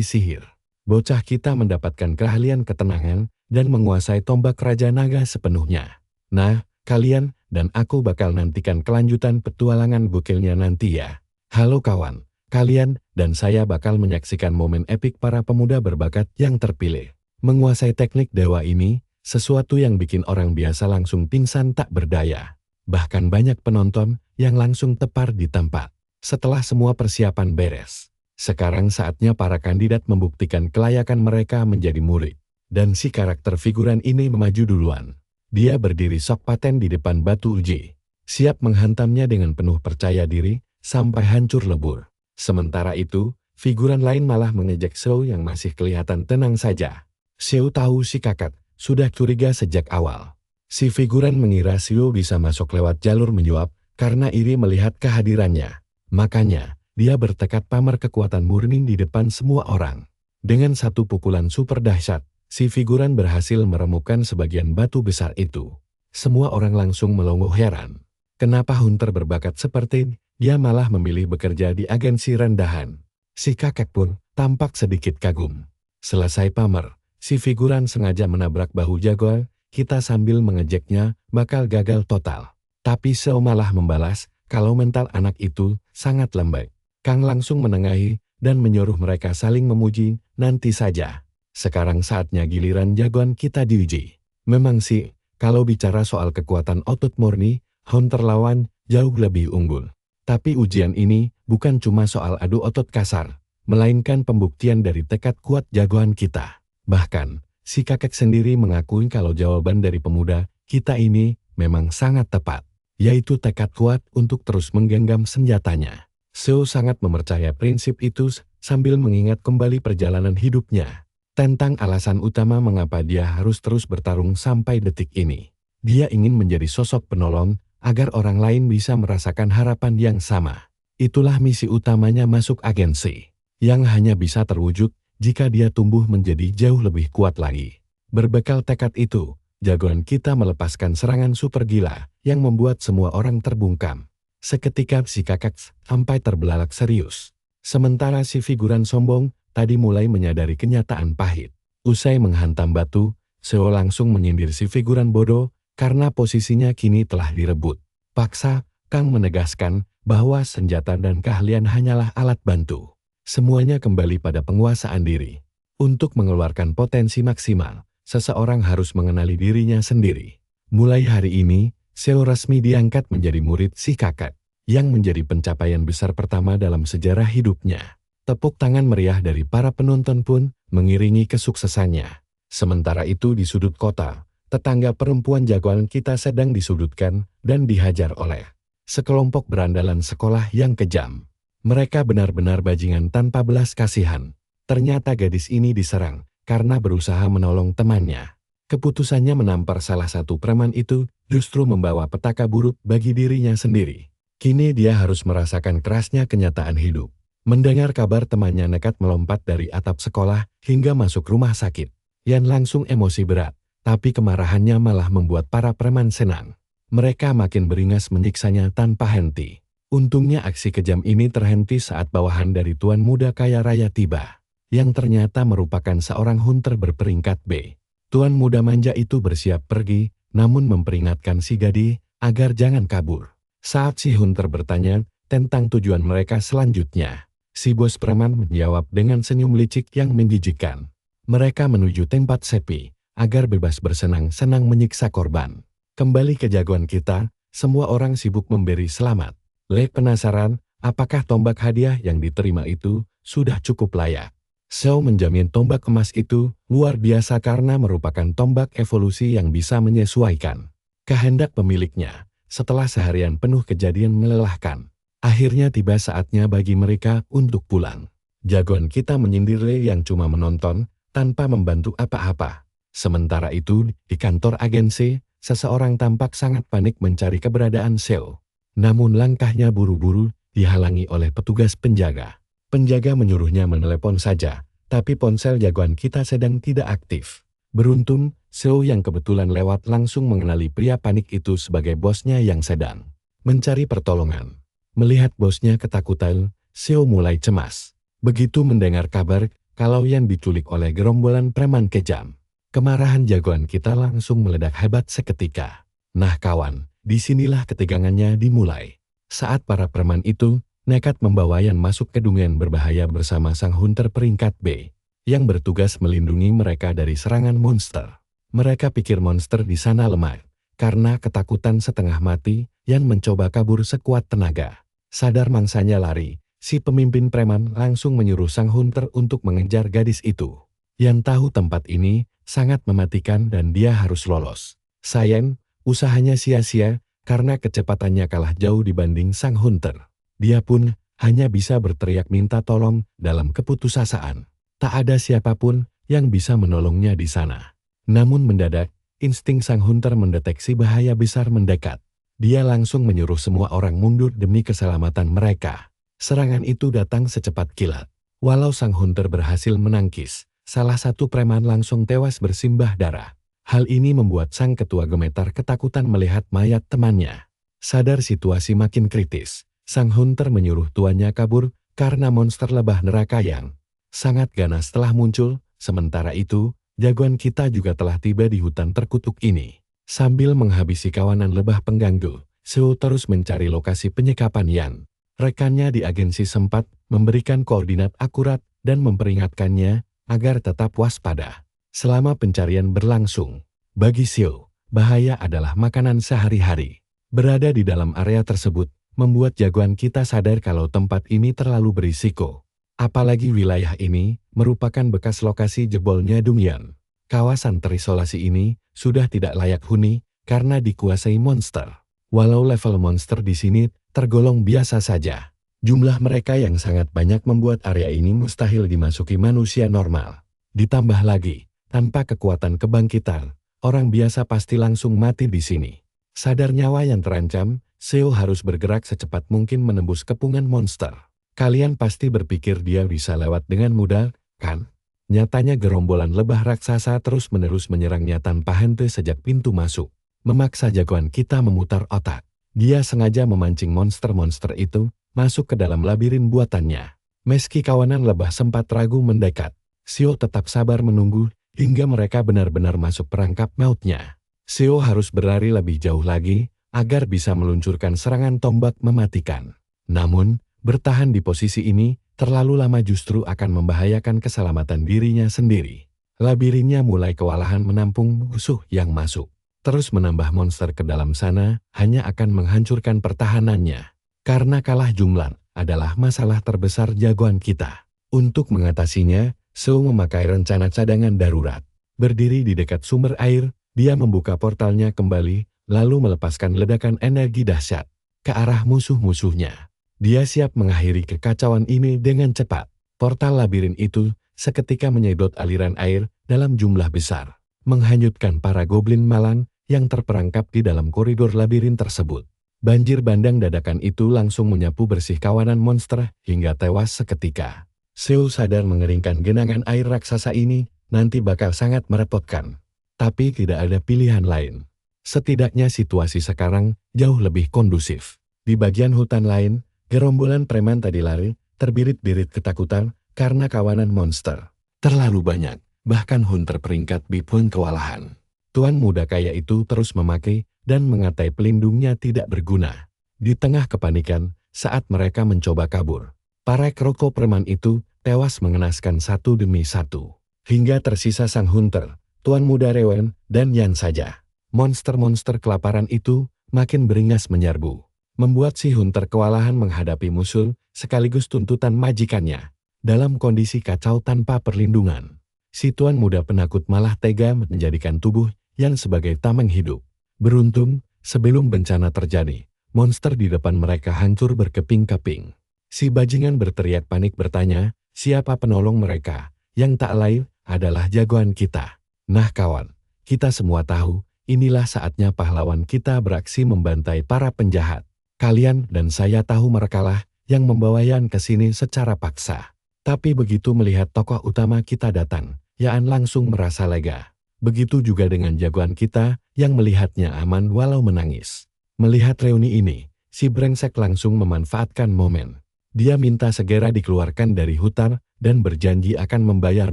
sihir. Bocah kita mendapatkan keahlian ketenangan dan menguasai tombak Raja Naga sepenuhnya. Nah, kalian dan aku bakal nantikan kelanjutan petualangan gokilnya nanti ya. Halo kawan. Kalian dan saya bakal menyaksikan momen epik para pemuda berbakat yang terpilih. Menguasai teknik dewa ini, sesuatu yang bikin orang biasa langsung pingsan tak berdaya. Bahkan banyak penonton yang langsung tepar di tempat. Setelah semua persiapan beres, sekarang saatnya para kandidat membuktikan kelayakan mereka menjadi murid. Dan si karakter figuran ini maju duluan. Dia berdiri sok paten di depan batu uji, siap menghantamnya dengan penuh percaya diri sampai hancur lebur. Sementara itu, figuran lain malah mengejek Xiao yang masih kelihatan tenang saja. Xiao tahu si kakak sudah curiga sejak awal. Si figuran mengira Xiao bisa masuk lewat jalur menyuap karena iri melihat kehadirannya. Makanya, dia bertekad pamer kekuatan murni di depan semua orang. Dengan satu pukulan super dahsyat, si figuran berhasil meremukkan sebagian batu besar itu. Semua orang langsung melongo heran. Kenapa Hunter berbakat seperti dia malah memilih bekerja di agensi rendahan? Si kakek pun tampak sedikit kagum. Selesai pamer, si figuran sengaja menabrak bahu jaguar kita sambil mengejeknya bakal gagal total. Tapi Xiao malah membalas kalau mental anak itu sangat lembek. Kang langsung menengahi dan menyuruh mereka saling memuji, nanti saja. Sekarang saatnya giliran jagoan kita diuji. Memang sih, kalau bicara soal kekuatan otot murni, Hunter lawan jauh lebih unggul. Tapi ujian ini bukan cuma soal adu otot kasar, melainkan pembuktian dari tekad kuat jagoan kita. Bahkan, si kakek sendiri mengakui kalau jawaban dari pemuda kita ini memang sangat tepat, yaitu tekad kuat untuk terus menggenggam senjatanya. Xiao sangat mempercaya prinsip itu sambil mengingat kembali perjalanan hidupnya. Tentang alasan utama mengapa dia harus terus bertarung sampai detik ini. Dia ingin menjadi sosok penolong, agar orang lain bisa merasakan harapan yang sama. Itulah misi utamanya masuk agensi, yang hanya bisa terwujud jika dia tumbuh menjadi jauh lebih kuat lagi. Berbekal tekad itu, jagoan kita melepaskan serangan super gila yang membuat semua orang terbungkam. Seketika si kakak sampai terbelalak serius. Sementara si figuran sombong tadi mulai menyadari kenyataan pahit. Usai menghantam batu, Xiao langsung menyindir si figuran bodoh karena posisinya kini telah direbut. Paksa, Kang menegaskan bahwa senjata dan keahlian hanyalah alat bantu. Semuanya kembali pada penguasaan diri. Untuk mengeluarkan potensi maksimal, seseorang harus mengenali dirinya sendiri. Mulai hari ini, Xiao resmi diangkat menjadi murid si kakak, yang menjadi pencapaian besar pertama dalam sejarah hidupnya. Tepuk tangan meriah dari para penonton pun mengiringi kesuksesannya. Sementara itu di sudut kota, tetangga perempuan jagoan kita sedang disudutkan dan dihajar oleh sekelompok berandalan sekolah yang kejam. Mereka benar-benar bajingan tanpa belas kasihan. Ternyata gadis ini diserang karena berusaha menolong temannya. Keputusannya menampar salah satu preman itu justru membawa petaka buruk bagi dirinya sendiri. Kini dia harus merasakan kerasnya kenyataan hidup. Mendengar kabar temannya nekat melompat dari atap sekolah hingga masuk rumah sakit, Yan langsung emosi berat. Tapi kemarahannya malah membuat para preman senang. Mereka makin beringas menyiksanya tanpa henti. Untungnya aksi kejam ini terhenti saat bawahan dari tuan muda kaya raya tiba, yang ternyata merupakan seorang hunter berperingkat B. Tuan muda manja itu bersiap pergi, namun memperingatkan si gadis agar jangan kabur. Saat si hunter bertanya tentang tujuan mereka selanjutnya, si bos preman menjawab dengan senyum licik yang menjijikkan. Mereka menuju tempat sepi, agar bebas bersenang-senang menyiksa korban. Kembali ke jagoan kita, semua orang sibuk memberi selamat. Le penasaran, apakah tombak hadiah yang diterima itu sudah cukup layak? Xiao menjamin tombak emas itu luar biasa karena merupakan tombak evolusi yang bisa menyesuaikan kehendak pemiliknya. Setelah seharian penuh kejadian melelahkan, akhirnya tiba saatnya bagi mereka untuk pulang. Jagoan kita menyindir Le yang cuma menonton, tanpa membantu apa-apa. Sementara itu, di kantor agensi, seseorang tampak sangat panik mencari keberadaan Xiao. Namun langkahnya buru-buru dihalangi oleh petugas penjaga. Penjaga menyuruhnya menelepon saja, tapi ponsel jagoan kita sedang tidak aktif. Beruntung, Xiao yang kebetulan lewat langsung mengenali pria panik itu sebagai bosnya yang sedang mencari pertolongan. Melihat bosnya ketakutan, Xiao mulai cemas. Begitu mendengar kabar kalau Yan diculik oleh gerombolan preman kejam, kemarahan jagoan kita langsung meledak hebat seketika. Nah kawan, disinilah ketegangannya dimulai. Saat para preman itu nekat membawa Yan masuk ke dungeon berbahaya bersama sang hunter peringkat B, yang bertugas melindungi mereka dari serangan monster. Mereka pikir monster di sana lemah, karena ketakutan setengah mati Yan mencoba kabur sekuat tenaga. Sadar mangsanya lari, si pemimpin preman langsung menyuruh sang hunter untuk mengejar gadis itu. Yan tahu tempat ini sangat mematikan dan dia harus lolos. Sayang, usahanya sia-sia karena kecepatannya kalah jauh dibanding sang hunter. Dia pun hanya bisa berteriak minta tolong dalam keputusasaan. Tak ada siapapun yang bisa menolongnya di sana. Namun mendadak, insting sang hunter mendeteksi bahaya besar mendekat. Dia langsung menyuruh semua orang mundur demi keselamatan mereka. Serangan itu datang secepat kilat. Walau sang hunter berhasil menangkis, salah satu preman langsung tewas bersimbah darah. Hal ini membuat sang ketua gemetar ketakutan melihat mayat temannya. Sadar situasi makin kritis, sang hunter menyuruh tuannya kabur karena monster lebah neraka yang sangat ganas telah muncul. Sementara itu, jagoan kita juga telah tiba di hutan terkutuk ini. Sambil menghabisi kawanan lebah pengganggu, Seo terus mencari lokasi penyekapan Yan. Rekannya di agensi sempat memberikan koordinat akurat dan memperingatkannya agar tetap waspada. Selama pencarian berlangsung, bagi Seo, bahaya adalah makanan sehari-hari. Berada di dalam area tersebut membuat jagoan kita sadar kalau tempat ini terlalu berisiko. Apalagi wilayah ini merupakan bekas lokasi jebolnya Dungyan. Kawasan terisolasi ini sudah tidak layak huni karena dikuasai monster. Walau level monster di sini tergolong biasa saja, jumlah mereka yang sangat banyak membuat area ini mustahil dimasuki manusia normal. Ditambah lagi, tanpa kekuatan kebangkitan, orang biasa pasti langsung mati di sini. Sadar nyawa yang terancam, Seo harus bergerak secepat mungkin menembus kepungan monster. Kalian pasti berpikir dia bisa lewat dengan mudah, kan? Nyatanya gerombolan lebah raksasa terus-menerus menyerangnya tanpa henti sejak pintu masuk. Memaksa jagoan kita memutar otak. Dia sengaja memancing monster-monster itu masuk ke dalam labirin buatannya. Meski kawanan lebah sempat ragu mendekat, Seo tetap sabar menunggu hingga mereka benar-benar masuk perangkap mautnya. Seo harus berlari lebih jauh lagi agar bisa meluncurkan serangan tombak mematikan. Namun, bertahan di posisi ini terlalu lama justru akan membahayakan keselamatan dirinya sendiri. Labirinnya mulai kewalahan menampung musuh yang masuk. Terus menambah monster ke dalam sana hanya akan menghancurkan pertahanannya. Karena kalah jumlah adalah masalah terbesar jagoan kita. Untuk mengatasinya, Seo memakai rencana cadangan darurat. Berdiri di dekat sumber air, dia membuka portalnya kembali, lalu melepaskan ledakan energi dahsyat ke arah musuh-musuhnya. Dia siap mengakhiri kekacauan ini dengan cepat. Portal labirin itu seketika menyedot aliran air dalam jumlah besar, menghanyutkan para goblin malang yang terperangkap di dalam koridor labirin tersebut. Banjir bandang dadakan itu langsung menyapu bersih kawanan monster hingga tewas seketika. Seo sadar mengeringkan genangan air raksasa ini nanti bakal sangat merepotkan. Tapi tidak ada pilihan lain. Setidaknya situasi sekarang jauh lebih kondusif. Di bagian hutan lain, gerombolan preman tadi lari, terbirit-birit ketakutan karena kawanan monster terlalu banyak, bahkan hunter peringkat B pun kewalahan. Tuan muda kaya itu terus memakai dan mengatai pelindungnya tidak berguna. Di tengah kepanikan, saat mereka mencoba kabur, para kroko preman itu tewas mengenaskan satu demi satu. Hingga tersisa sang hunter, Tuan muda Rewen, dan Yan saja. Monster-monster kelaparan itu makin beringas menyerbu, membuat si hunter kewalahan menghadapi musuh sekaligus tuntutan majikannya. Dalam kondisi kacau tanpa perlindungan, si tuan muda penakut malah tega menjadikan tubuh Yan sebagai tameng hidup. Beruntung, sebelum bencana terjadi, monster di depan mereka hancur berkeping-keping. Si bajingan berteriak panik bertanya, siapa penolong mereka? Yang tak lain adalah jagoan kita. Nah kawan, kita semua tahu, inilah saatnya pahlawan kita beraksi membantai para penjahat. Kalian dan saya tahu merekalah yang membawa Yan ke sini secara paksa. Tapi begitu melihat tokoh utama kita datang, Yan langsung merasa lega. Begitu juga dengan jagoan kita yang melihatnya aman walau menangis. Melihat reuni ini, si brengsek langsung memanfaatkan momen. Dia minta segera dikeluarkan dari hutan dan berjanji akan membayar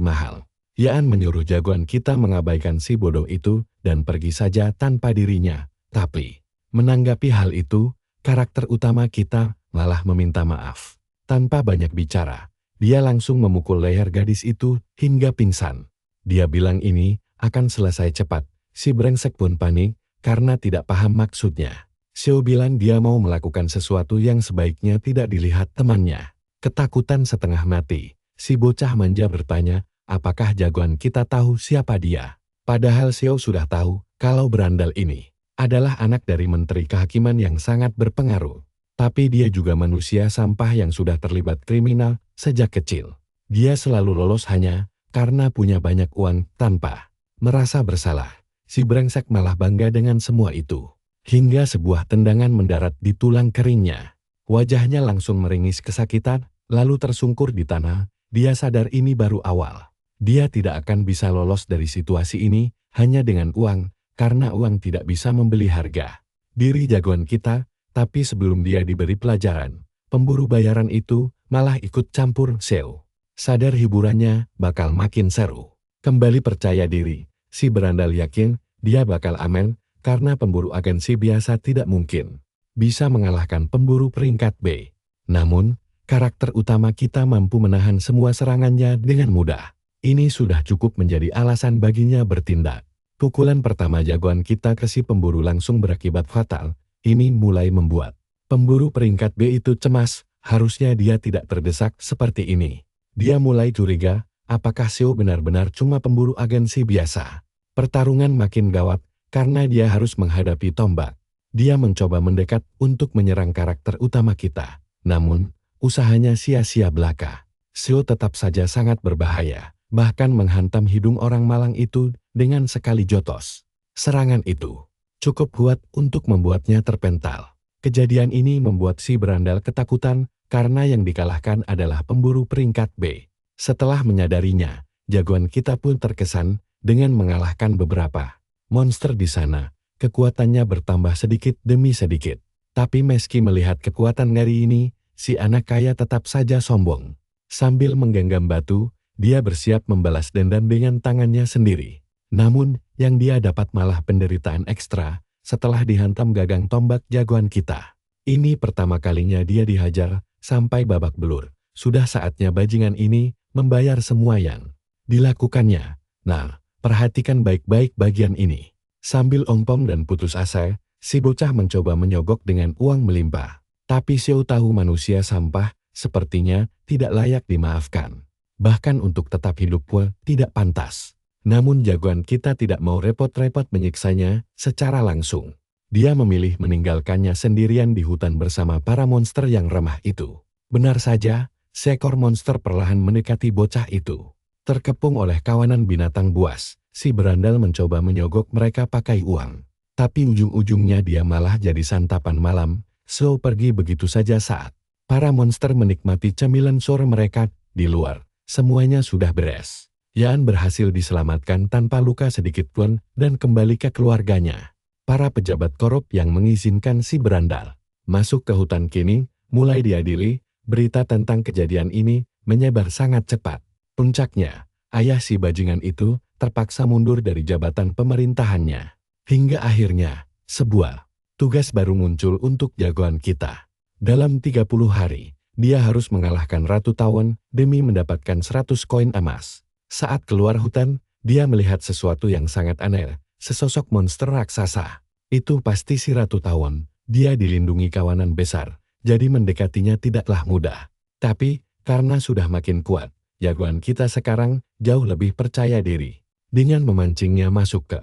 mahal. Yan menyuruh jagoan kita mengabaikan si bodoh itu dan pergi saja tanpa dirinya. Tapi, menanggapi hal itu, karakter utama kita malah meminta maaf. Tanpa banyak bicara, dia langsung memukul leher gadis itu hingga pingsan. Dia bilang ini akan selesai cepat. Si brengsek pun panik karena tidak paham maksudnya. Xiao bilang dia mau melakukan sesuatu yang sebaiknya tidak dilihat temannya. Ketakutan setengah mati, si bocah manja bertanya, apakah jagoan kita tahu siapa dia? Padahal Xiao sudah tahu kalau berandal ini adalah anak dari Menteri Kehakiman yang sangat berpengaruh. Tapi dia juga manusia sampah yang sudah terlibat kriminal sejak kecil. Dia selalu lolos hanya karena punya banyak uang tanpa merasa bersalah. Si brengsek malah bangga dengan semua itu. Hingga sebuah tendangan mendarat di tulang keringnya. Wajahnya langsung meringis kesakitan, lalu tersungkur di tanah. Dia sadar ini baru awal. Dia tidak akan bisa lolos dari situasi ini hanya dengan uang, karena uang tidak bisa membeli harga diri jagoan kita. Tapi sebelum dia diberi pelajaran, pemburu bayaran itu malah ikut campur Xiao. Sadar hiburannya bakal makin seru. Kembali percaya diri, si berandal yakin dia bakal aman. Karena pemburu agensi biasa tidak mungkin bisa mengalahkan pemburu peringkat B. Namun, karakter utama kita mampu menahan semua serangannya dengan mudah. Ini sudah cukup menjadi alasan baginya bertindak. Pukulan pertama jagoan kita ke si pemburu langsung berakibat fatal. Ini mulai membuat pemburu peringkat B itu cemas. Harusnya dia tidak terdesak seperti ini. Dia mulai curiga, apakah Xiao benar-benar cuma pemburu agensi biasa. Pertarungan makin gawat. Karena dia harus menghadapi tombak. Dia mencoba mendekat untuk menyerang karakter utama kita. Namun, usahanya sia-sia belaka. Xiao tetap saja sangat berbahaya. Bahkan menghantam hidung orang malang itu dengan sekali jotos. Serangan itu cukup kuat untuk membuatnya terpental. Kejadian ini membuat si berandal ketakutan karena yang dikalahkan adalah pemburu peringkat B. Setelah menyadarinya, jagoan kita pun terkesan dengan mengalahkan beberapa monster di sana. Kekuatannya bertambah sedikit demi sedikit. Tapi meski melihat kekuatan ngeri ini, si anak kaya tetap saja sombong. Sambil menggenggam batu, dia bersiap membalas dendam dengan tangannya sendiri. Namun, yang dia dapat malah penderitaan ekstra setelah dihantam gagang tombak jagoan kita. Ini pertama kalinya dia dihajar sampai babak belur. Sudah saatnya bajingan ini membayar semua yang dilakukannya. Nah, perhatikan baik-baik bagian ini. Sambil ompong dan putus asa, si bocah mencoba menyogok dengan uang melimpah. Tapi Xiao tahu manusia sampah sepertinya tidak layak dimaafkan. Bahkan untuk tetap hidup pun tidak pantas. Namun jagoan kita tidak mau repot-repot menyiksanya secara langsung. Dia memilih meninggalkannya sendirian di hutan bersama para monster yang remah itu. Benar saja, seekor monster perlahan mendekati bocah itu. Terkepung oleh kawanan binatang buas, si berandal mencoba menyogok mereka pakai uang. Tapi ujung-ujungnya dia malah jadi santapan malam. Xiao pergi begitu saja saat para monster menikmati cemilan sore mereka di luar. Semuanya sudah beres. Yan berhasil diselamatkan tanpa luka sedikit pun dan kembali ke keluarganya. Para pejabat korup yang mengizinkan si berandal masuk ke hutan kini mulai diadili. Berita tentang kejadian ini menyebar sangat cepat. Puncaknya, ayah si bajingan itu terpaksa mundur dari jabatan pemerintahannya. Hingga akhirnya, sebuah tugas baru muncul untuk jagoan kita. Dalam 30 hari, dia harus mengalahkan Ratu Tawon demi mendapatkan 100 koin emas. Saat keluar hutan, dia melihat sesuatu yang sangat aneh, sesosok monster raksasa. Itu pasti si Ratu Tawon. Dia dilindungi kawanan besar, jadi mendekatinya tidaklah mudah. Tapi, karena sudah makin kuat, jagoan kita sekarang jauh lebih percaya diri. Dengan memancingnya masuk ke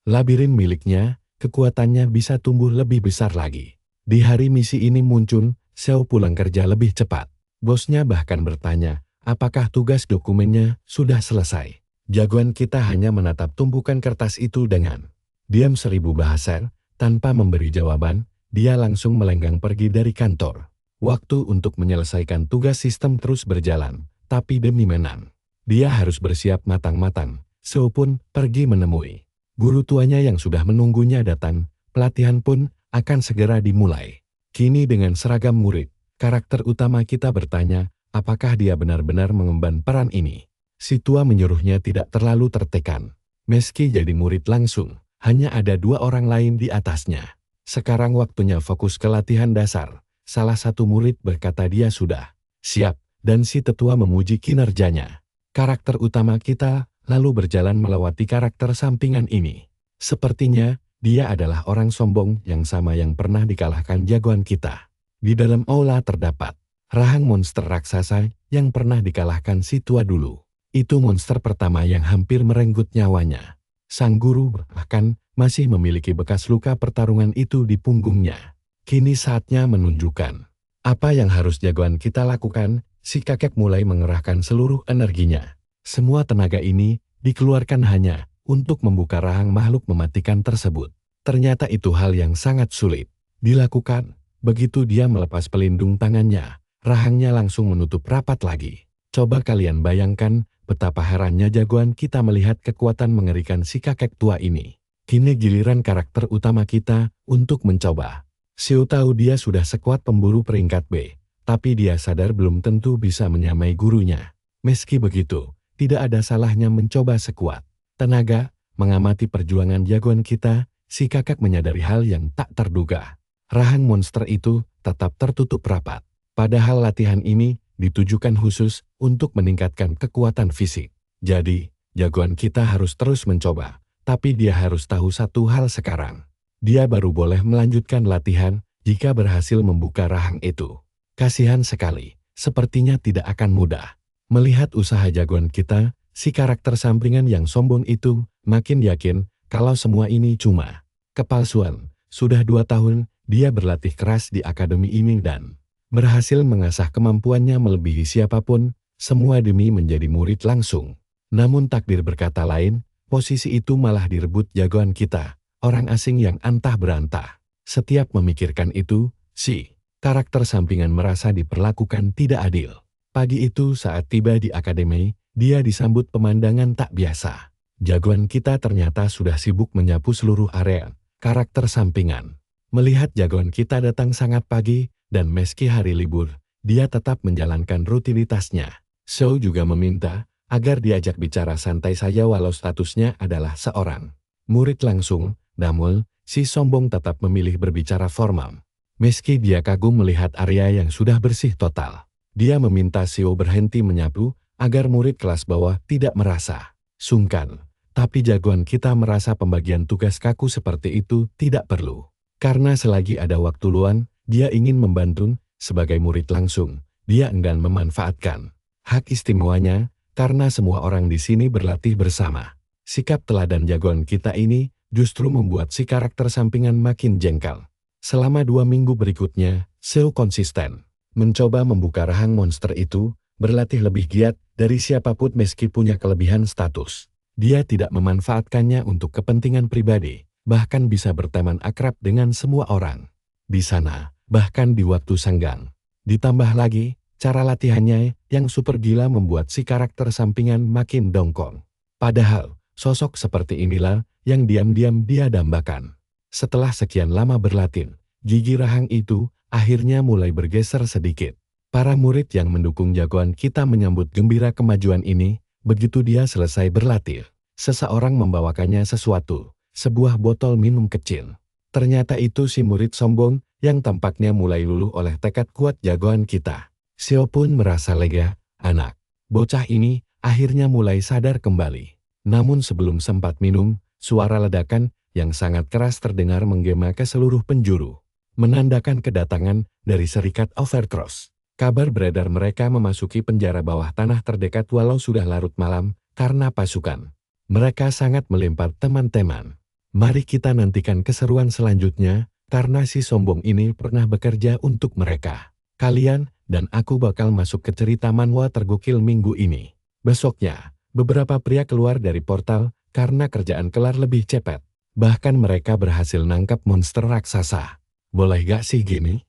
labirin miliknya, kekuatannya bisa tumbuh lebih besar lagi. Di hari misi ini muncul, Xiao pulang kerja lebih cepat. Bosnya bahkan bertanya, apakah tugas dokumennya sudah selesai. Jagoan kita hanya menatap tumpukan kertas itu dengan diam 1000 bahasa. Tanpa memberi jawaban, dia langsung melenggang pergi dari kantor. Waktu untuk menyelesaikan tugas sistem terus berjalan, tapi demi menang, dia harus bersiap matang-matang. Xiao pun pergi menemui guru tuanya yang sudah menunggunya datang. Pelatihan pun akan segera dimulai. Kini dengan seragam murid, karakter utama kita bertanya, apakah dia benar-benar mengemban peran ini. Si tua menyuruhnya tidak terlalu tertekan. Meski jadi murid langsung, hanya ada 2 orang lain di atasnya. Sekarang waktunya fokus ke latihan dasar. Salah satu murid berkata dia sudah siap, dan si tetua memuji kinerjanya. Karakter utama kita lalu berjalan melewati karakter sampingan ini. Sepertinya, Dia adalah orang sombong yang sama yang pernah dikalahkan jagoan kita. Di dalam aula terdapat rahang monster raksasa yang pernah dikalahkan si tua dulu. Itu monster pertama yang hampir merenggut nyawanya. Sang guru bahkan masih memiliki bekas luka pertarungan itu di punggungnya. Kini saatnya menunjukkan apa yang harus jagoan kita lakukan. Si kakek mulai mengerahkan seluruh energinya. Semua tenaga ini dikeluarkan hanya untuk membuka rahang makhluk mematikan tersebut. Ternyata itu hal yang sangat sulit dilakukan. Begitu dia melepas pelindung tangannya, rahangnya langsung menutup rapat lagi. Coba kalian bayangkan betapa herannya jagoan kita melihat kekuatan mengerikan si kakek tua ini. Kini giliran karakter utama kita untuk mencoba. Xiao tahu dia sudah sekuat pemburu peringkat B, tapi dia sadar belum tentu bisa menyamai gurunya. Meski begitu, tidak ada salahnya mencoba sekuat tenaga. Mengamati perjuangan jagoan kita, si kakek menyadari hal yang tak terduga. Rahang monster itu tetap tertutup rapat. Padahal latihan ini ditujukan khusus untuk meningkatkan kekuatan fisik. Jadi, jagoan kita harus terus mencoba. Tapi dia harus tahu satu hal sekarang. Dia baru boleh melanjutkan latihan jika berhasil membuka rahang itu. Kasihan sekali, sepertinya tidak akan mudah. Melihat usaha jagoan kita, si karakter sampingan yang sombong itu makin yakin kalau semua ini cuma kepalsuan. Sudah 2 tahun dia berlatih keras di akademi ini dan berhasil mengasah kemampuannya melebihi siapapun, semua demi menjadi murid langsung. Namun takdir berkata lain, posisi itu malah direbut jagoan kita, orang asing yang antah berantah. Setiap memikirkan itu, si karakter sampingan merasa diperlakukan tidak adil. Pagi itu saat tiba di akademi, dia disambut pemandangan tak biasa. Jagoan kita ternyata sudah sibuk menyapu seluruh area karakter sampingan. Melihat jagoan kita datang sangat pagi, dan meski hari libur, dia tetap menjalankan rutinitasnya. Xiao juga meminta agar diajak bicara santai saja walau statusnya adalah seorang murid langsung, namun si sombong tetap memilih berbicara formal. Meski dia kagum melihat area yang sudah bersih total, dia meminta Xiao berhenti menyapu agar murid kelas bawah tidak merasa sungkan. Tapi jagoan kita merasa pembagian tugas kaku seperti itu tidak perlu. Karena selagi ada waktu luang, dia ingin membantu sebagai murid langsung. Dia enggan memanfaatkan hak istimewanya karena semua orang di sini berlatih bersama. Sikap teladan jagoan kita ini justru membuat si karakter sampingan makin jengkel. Selama 2 minggu berikutnya, Xiao konsisten mencoba membuka rahang monster itu, berlatih lebih giat dari siapapun meski punya kelebihan status. Dia tidak memanfaatkannya untuk kepentingan pribadi, bahkan bisa berteman akrab dengan semua orang di sana, bahkan di waktu senggang. Ditambah lagi, cara latihannya yang super gila membuat si karakter sampingan makin dongkol. Padahal, sosok seperti inilah yang diam-diam dia dambakan. Setelah sekian lama berlatih, gigi rahang itu akhirnya mulai bergeser sedikit. Para murid yang mendukung jagoan kita menyambut gembira kemajuan ini. Begitu dia selesai berlatih, seseorang membawakannya sesuatu, sebuah botol minum kecil. Ternyata itu si murid sombong yang tampaknya mulai luluh oleh tekad kuat jagoan kita. Xiao pun merasa lega, anak bocah ini akhirnya mulai sadar kembali. Namun sebelum sempat minum, suara ledakan yang sangat keras terdengar menggema ke seluruh penjuru, menandakan kedatangan dari serikat Overcross. Kabar beredar mereka memasuki penjara bawah tanah terdekat walau sudah larut malam karena pasukan mereka sangat melempar teman-teman. Mari kita nantikan keseruan selanjutnya karena si sombong ini pernah bekerja untuk mereka. Kalian dan aku bakal masuk ke cerita manhwa tergokil minggu ini. Besoknya, beberapa pria keluar dari portal karena kerjaan kelar lebih cepat. Bahkan mereka berhasil nangkap monster raksasa. Boleh gak sih gini?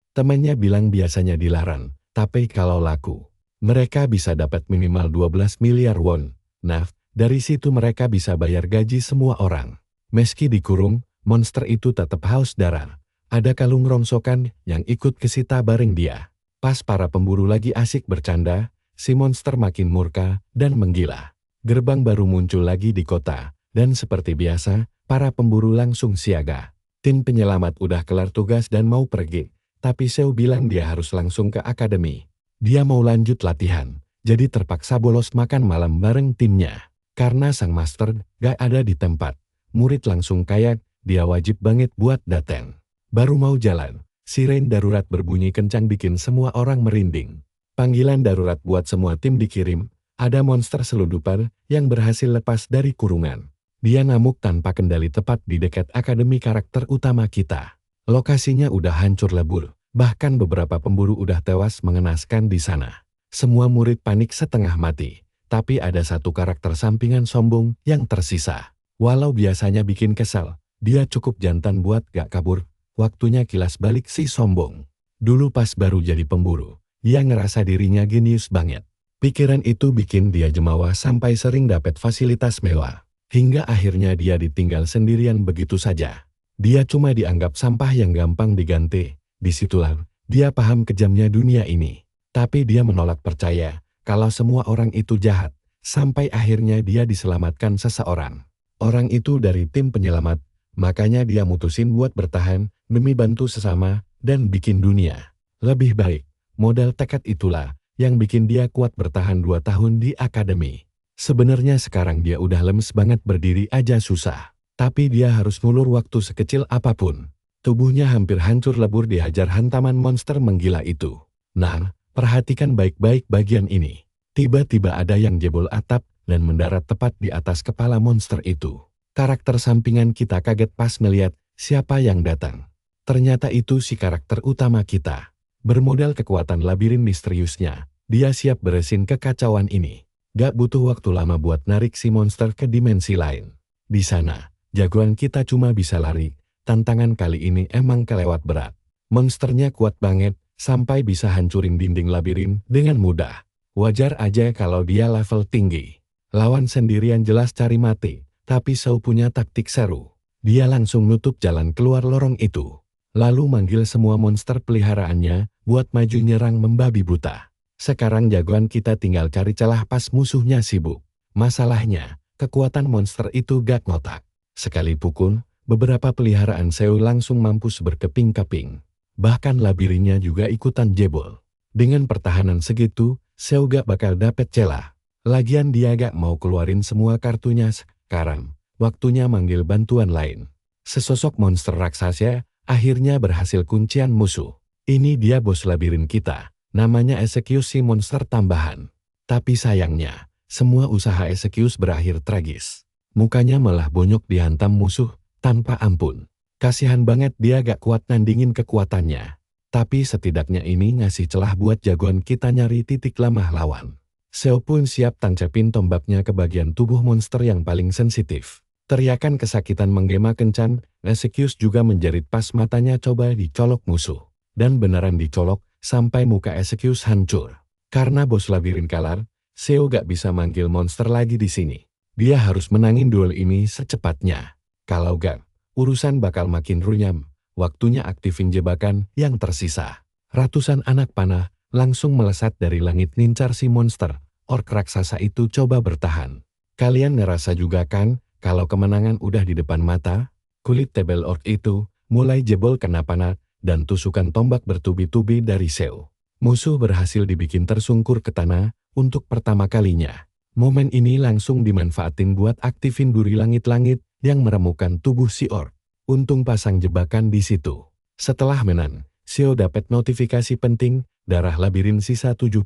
Temannya bilang biasanya dilarang, tapi kalau laku, mereka bisa dapat minimal 12 miliar won. Nah, dari situ mereka bisa bayar gaji semua orang. Meski dikurung, monster itu tetap haus darah. Ada kalung rongsokan yang ikut kesita bareng dia. Pas para pemburu lagi asik bercanda, si monster makin murka dan menggila. Gerbang baru muncul lagi di kota, dan seperti biasa, para pemburu langsung siaga. Tim penyelamat udah kelar tugas dan mau pergi, tapi Xiao bilang dia harus langsung ke akademi. Dia mau lanjut latihan, jadi terpaksa bolos makan malam bareng timnya. Karena sang master gak ada di tempat, murid langsung kayak dia wajib banget buat datang. Baru mau jalan, siren darurat berbunyi kencang bikin semua orang merinding. Panggilan darurat buat semua tim dikirim, ada monster selundupan yang berhasil lepas dari kurungan. Dia ngamuk tanpa kendali tepat di dekat akademi karakter utama kita. Lokasinya udah hancur lebur, bahkan beberapa pemburu udah tewas mengenaskan di sana. Semua murid panik setengah mati, tapi ada satu karakter sampingan sombong yang tersisa. Walau biasanya bikin kesal, dia cukup jantan buat gak kabur. Waktunya kilas balik si sombong. Dulu pas baru jadi pemburu, dia ngerasa dirinya genius banget. Pikiran itu bikin dia jemawa sampai sering dapat fasilitas mewah. Hingga akhirnya dia ditinggal sendirian begitu saja. Dia cuma dianggap sampah yang gampang diganti. Disitulah dia paham kejamnya dunia ini. Tapi dia menolak percaya kalau semua orang itu jahat. Sampai akhirnya dia diselamatkan seseorang. Orang itu dari tim penyelamat. Makanya dia mutusin buat bertahan demi bantu sesama dan bikin dunia lebih baik. Modal tekad itulah yang bikin dia kuat bertahan 2 tahun di akademi. Sebenarnya sekarang dia udah lemes banget, berdiri aja susah. Tapi dia harus ngulur waktu sekecil apapun. Tubuhnya hampir hancur lebur dihajar hantaman monster menggila itu. Nah, perhatikan baik-baik bagian ini. Tiba-tiba ada yang jebol atap dan mendarat tepat di atas kepala monster itu. Karakter sampingan kita kaget pas ngeliat siapa yang datang. Ternyata itu si karakter utama kita. Bermodal kekuatan labirin misteriusnya, dia siap beresin kekacauan ini. Gak butuh waktu lama buat narik si monster ke dimensi lain. Di sana, jagoan kita cuma bisa lari. Tantangan kali ini emang kelewat berat. Monsternya kuat banget, sampai bisa hancurin dinding labirin dengan mudah. Wajar aja kalau dia level tinggi. Lawan sendirian jelas cari mati. Tapi Shao punya taktik seru. Dia langsung nutup jalan keluar lorong itu. Lalu manggil semua monster peliharaannya buat maju nyerang membabi buta. Sekarang jagoan kita tinggal cari celah pas musuhnya sibuk. Masalahnya, kekuatan monster itu gak ngotak. Sekali pukul, beberapa peliharaan Shao langsung mampus berkeping-keping. Bahkan labirinnya juga ikutan jebol. Dengan pertahanan segitu, Shao gak bakal dapet celah. Lagian dia gak mau keluarin semua kartunya. Sekarang, waktunya manggil bantuan lain. Sesosok monster raksasa akhirnya berhasil kuncian musuh. Ini dia bos labirin kita, namanya eksekusi monster tambahan. Tapi sayangnya, semua usaha eksekusi berakhir tragis. Mukanya malah bonyok dihantam musuh tanpa ampun. Kasihan banget dia gak kuat nandingin kekuatannya. Tapi setidaknya ini ngasih celah buat jagoan kita nyari titik lemah lawan. Shao pun siap tancapin tombaknya ke bagian tubuh monster yang paling sensitif. Teriakan kesakitan menggema kencan, eksekusi juga menjerit pas matanya coba dicolok musuh. Dan beneran dicolok, sampai muka eksekusi hancur. Karena bos labirin kalah, Shao gak bisa manggil monster lagi di sini. Dia harus menangin duel ini secepatnya. Kalau gak, urusan bakal makin runyam. Waktunya aktifin jebakan yang tersisa. Ratusan anak panah langsung melesat dari langit ngincar si monster. Ork raksasa itu coba bertahan. Kalian ngerasa juga kan, kalau kemenangan udah di depan mata? Kulit tebel ork itu mulai jebol kena panah, dan tusukan tombak bertubi-tubi dari Shao. Musuh berhasil dibikin tersungkur ke tanah untuk pertama kalinya. Momen ini langsung dimanfaatin buat aktifin duri langit-langit yang meremukan tubuh si ork. Untung pasang jebakan di situ. Setelah menang, Shao dapat notifikasi penting, darah labirin sisa 70%.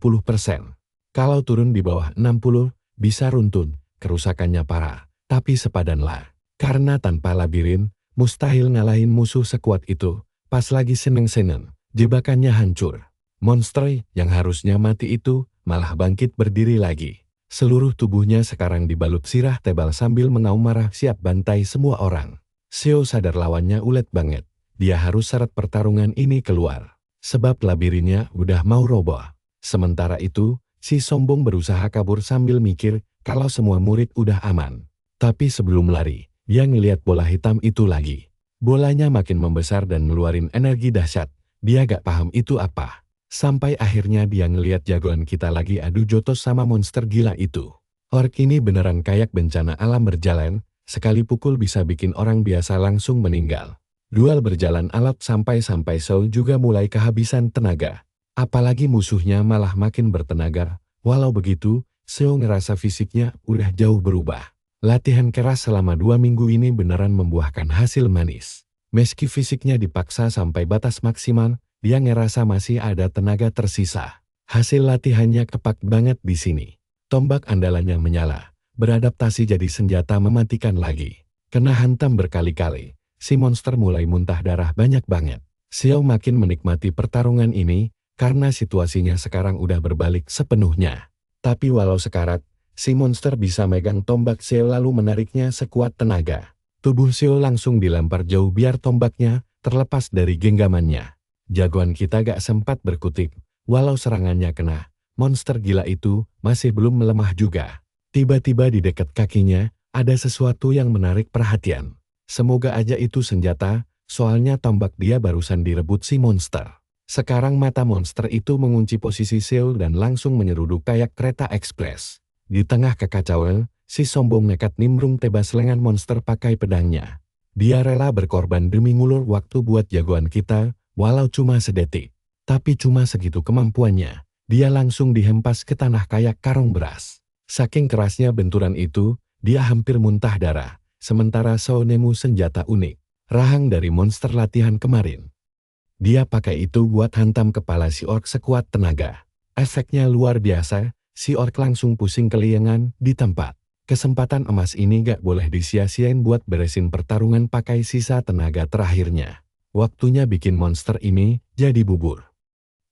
Kalau turun di bawah 60, bisa runtun, kerusakannya parah. Tapi sepadanlah, karena tanpa labirin, mustahil ngalahin musuh sekuat itu. Pas lagi seneng-seneng, jebakannya hancur. Monster yang harusnya mati itu, malah bangkit berdiri lagi. Seluruh tubuhnya sekarang dibalut sirah tebal sambil mengaum marah siap bantai semua orang. Shao sadar lawannya ulet banget. Dia harus seret pertarungan ini keluar. Sebab labirinnya udah mau roboh. Sementara itu, si sombong berusaha kabur sambil mikir kalau semua murid udah aman. Tapi sebelum lari, dia ngeliat bola hitam itu lagi. Bolanya makin membesar dan ngeluarin energi dahsyat. Dia gak paham itu apa. Sampai akhirnya dia ngeliat jagoan kita lagi adu jotos sama monster gila itu. Ork ini beneran kayak bencana alam berjalan. Sekali pukul bisa bikin orang biasa langsung meninggal. Duel berjalan alot sampai Shao juga mulai kehabisan tenaga. Apalagi musuhnya malah makin bertenaga. Walau begitu, Shao ngerasa fisiknya udah jauh berubah. Latihan keras selama 2 minggu ini beneran membuahkan hasil manis. Meski fisiknya dipaksa sampai batas maksimal, dia ngerasa masih ada tenaga tersisa. Hasil latihannya kepak banget di sini. Tombak andalannya menyala, beradaptasi jadi senjata mematikan lagi. Kena hantam berkali-kali, si monster mulai muntah darah banyak banget. Xiao makin menikmati pertarungan ini, karena situasinya sekarang udah berbalik sepenuhnya. Tapi walau sekarat, si monster bisa megang tombak Xiao lalu menariknya sekuat tenaga. Tubuh Xiao langsung dilempar jauh biar tombaknya terlepas dari genggamannya. Jagoan kita gak sempat berkutik, walau serangannya kena. Monster gila itu masih belum melemah juga. Tiba-tiba di dekat kakinya, ada sesuatu yang menarik perhatian. Semoga aja itu senjata, soalnya tombak dia barusan direbut si monster. Sekarang mata monster itu mengunci posisi Xiao dan langsung menyeruduk kayak kereta ekspres. Di tengah kekacauan, si sombong nekat nimbrung tebas lengan monster pakai pedangnya. Dia rela berkorban demi ngulur waktu buat jagoan kita, walau cuma sedetik. Tapi cuma segitu kemampuannya, dia langsung dihempas ke tanah kayak karung beras. Saking kerasnya benturan itu, dia hampir muntah darah, sementara Xiao nemu senjata unik, rahang dari monster latihan kemarin. Dia pakai itu buat hantam kepala si orc sekuat tenaga. Efeknya luar biasa, si orc langsung pusing keliengan di tempat. Kesempatan emas ini gak boleh disia-siain buat beresin pertarungan pakai sisa tenaga terakhirnya. Waktunya bikin monster ini jadi bubur.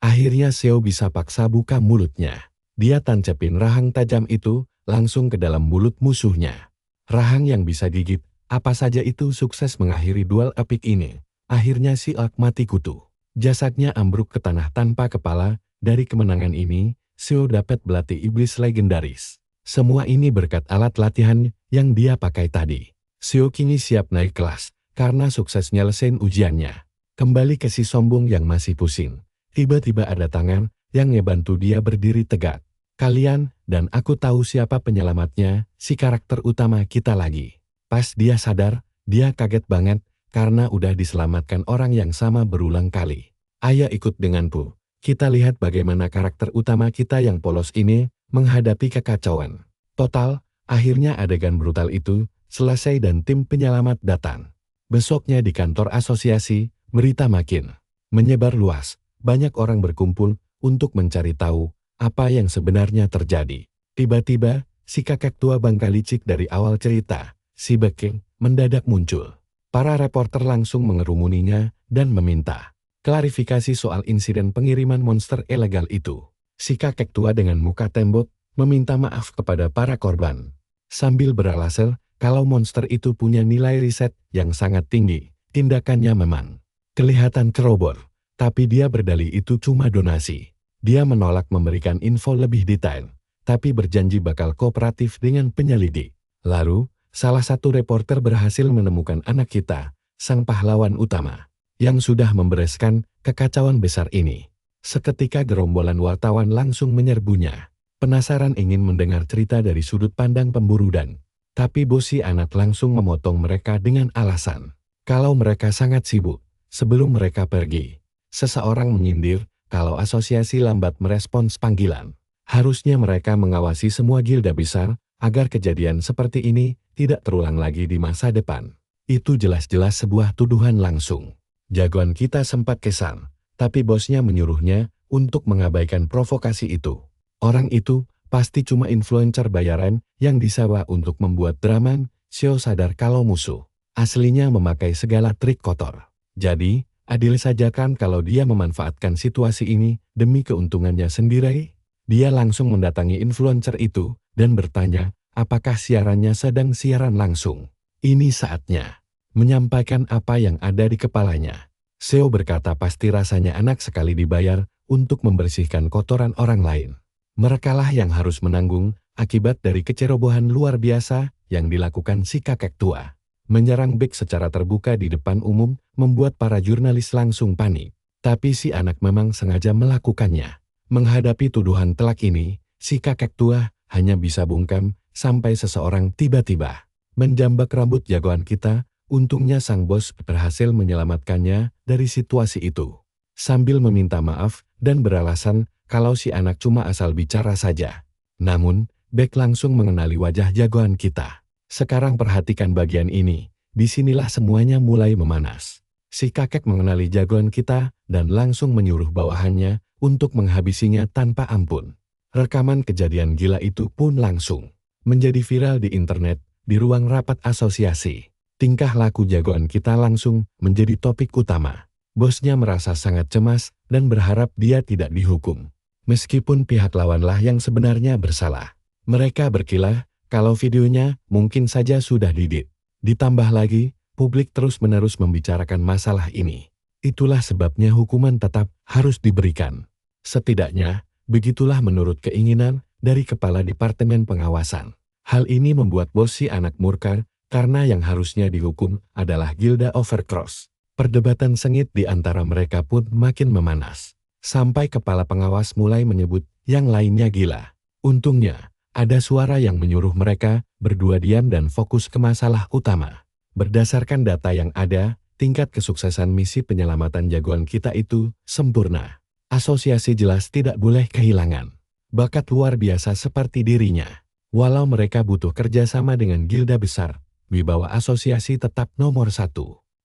Akhirnya Xiao bisa paksa buka mulutnya. Dia tancepin rahang tajam itu langsung ke dalam mulut musuhnya. Rahang yang bisa gigit, apa saja itu sukses mengakhiri duel epik ini. Akhirnya si orc mati kutu. Jasadnya ambruk ke tanah tanpa kepala. Dari kemenangan ini, Xiao dapat belati iblis legendaris. Semua ini berkat alat latihan yang dia pakai tadi. Xiao kini siap naik kelas, karena sukses nyelesain ujiannya. Kembali ke si sombong yang masih pusing. Tiba-tiba ada tangan yang ngebantu dia berdiri tegak. Kalian dan aku tahu siapa penyelamatnya, si karakter utama kita lagi. Pas dia sadar, dia kaget banget, karena udah diselamatkan orang yang sama berulang kali. Ayo ikut denganku. Kita lihat bagaimana karakter utama kita yang polos ini menghadapi kekacauan. Total, akhirnya adegan brutal itu selesai dan tim penyelamat datang. Besoknya di kantor asosiasi, berita makin menyebar luas. Banyak orang berkumpul untuk mencari tahu apa yang sebenarnya terjadi. Tiba-tiba, si kakek tua Bangka Licik dari awal cerita, si Beking, mendadak muncul. Para reporter langsung mengerumuninya dan meminta klarifikasi soal insiden pengiriman monster ilegal itu. Si kakek tua dengan muka tembok meminta maaf kepada para korban. Sambil beralasan kalau monster itu punya nilai riset yang sangat tinggi, tindakannya memang kelihatan ceroboh, tapi dia berdalih itu cuma donasi. Dia menolak memberikan info lebih detail, tapi berjanji bakal kooperatif dengan penyelidik. Lalu, salah satu reporter berhasil menemukan anak kita, sang pahlawan utama, yang sudah membereskan kekacauan besar ini. Seketika gerombolan wartawan langsung menyerbunya. Penasaran ingin mendengar cerita dari sudut pandang pemburu dan, tapi bos si anak langsung memotong mereka dengan alasan, kalau mereka sangat sibuk. Sebelum mereka pergi, seseorang menyindir kalau asosiasi lambat merespons panggilan. Harusnya mereka mengawasi semua gilda besar, agar kejadian seperti ini tidak terulang lagi di masa depan. Itu jelas-jelas sebuah tuduhan langsung. Jagoan kita sempat kesal, tapi bosnya menyuruhnya untuk mengabaikan provokasi itu. Orang itu pasti cuma influencer bayaran yang disewa untuk membuat drama. Xiao sadar kalau musuh aslinya memakai segala trik kotor. Jadi, adil saja kan kalau dia memanfaatkan situasi ini demi keuntungannya sendiri? Dia langsung mendatangi influencer itu dan bertanya, apakah siarannya sedang siaran langsung. Ini saatnya menyampaikan apa yang ada di kepalanya. Xiao berkata pasti rasanya enak sekali dibayar untuk membersihkan kotoran orang lain. Merekalah yang harus menanggung akibat dari kecerobohan luar biasa yang dilakukan si kakek tua. Menyerang Beck secara terbuka di depan umum membuat para jurnalis langsung panik. Tapi si anak memang sengaja melakukannya. Menghadapi tuduhan telak ini, si kakek tua hanya bisa bungkam sampai seseorang tiba-tiba menjambak rambut jagoan kita. Untungnya sang bos berhasil menyelamatkannya dari situasi itu. Sambil meminta maaf dan beralasan kalau si anak cuma asal bicara saja. Namun, Beck langsung mengenali wajah jagoan kita. Sekarang perhatikan bagian ini. Disinilah semuanya mulai memanas. Si kakek mengenali jagoan kita dan langsung menyuruh bawahannya untuk menghabisinya tanpa ampun. Rekaman kejadian gila itu pun langsung menjadi viral di internet di ruang rapat asosiasi. Tingkah laku jagoan kita langsung menjadi topik utama. Bosnya merasa sangat cemas dan berharap dia tidak dihukum. Meskipun pihak lawanlah yang sebenarnya bersalah. Mereka berkilah kalau videonya mungkin saja sudah didit. Ditambah lagi, publik terus-menerus membicarakan masalah ini. Itulah sebabnya hukuman tetap harus diberikan. Setidaknya, begitulah menurut keinginan dari Kepala Departemen Pengawasan. Hal ini membuat bos si anak murka karena yang harusnya dihukum adalah Gilda Overcross. Perdebatan sengit di antara mereka pun makin memanas. Sampai kepala pengawas mulai menyebut yang lainnya gila. Untungnya, ada suara yang menyuruh mereka berdua diam dan fokus ke masalah utama. Berdasarkan data yang ada, tingkat kesuksesan misi penyelamatan jagoan kita itu sempurna. Asosiasi jelas tidak boleh kehilangan bakat luar biasa seperti dirinya. Walau mereka butuh kerjasama dengan gilda besar, wibawa asosiasi tetap nomor 1.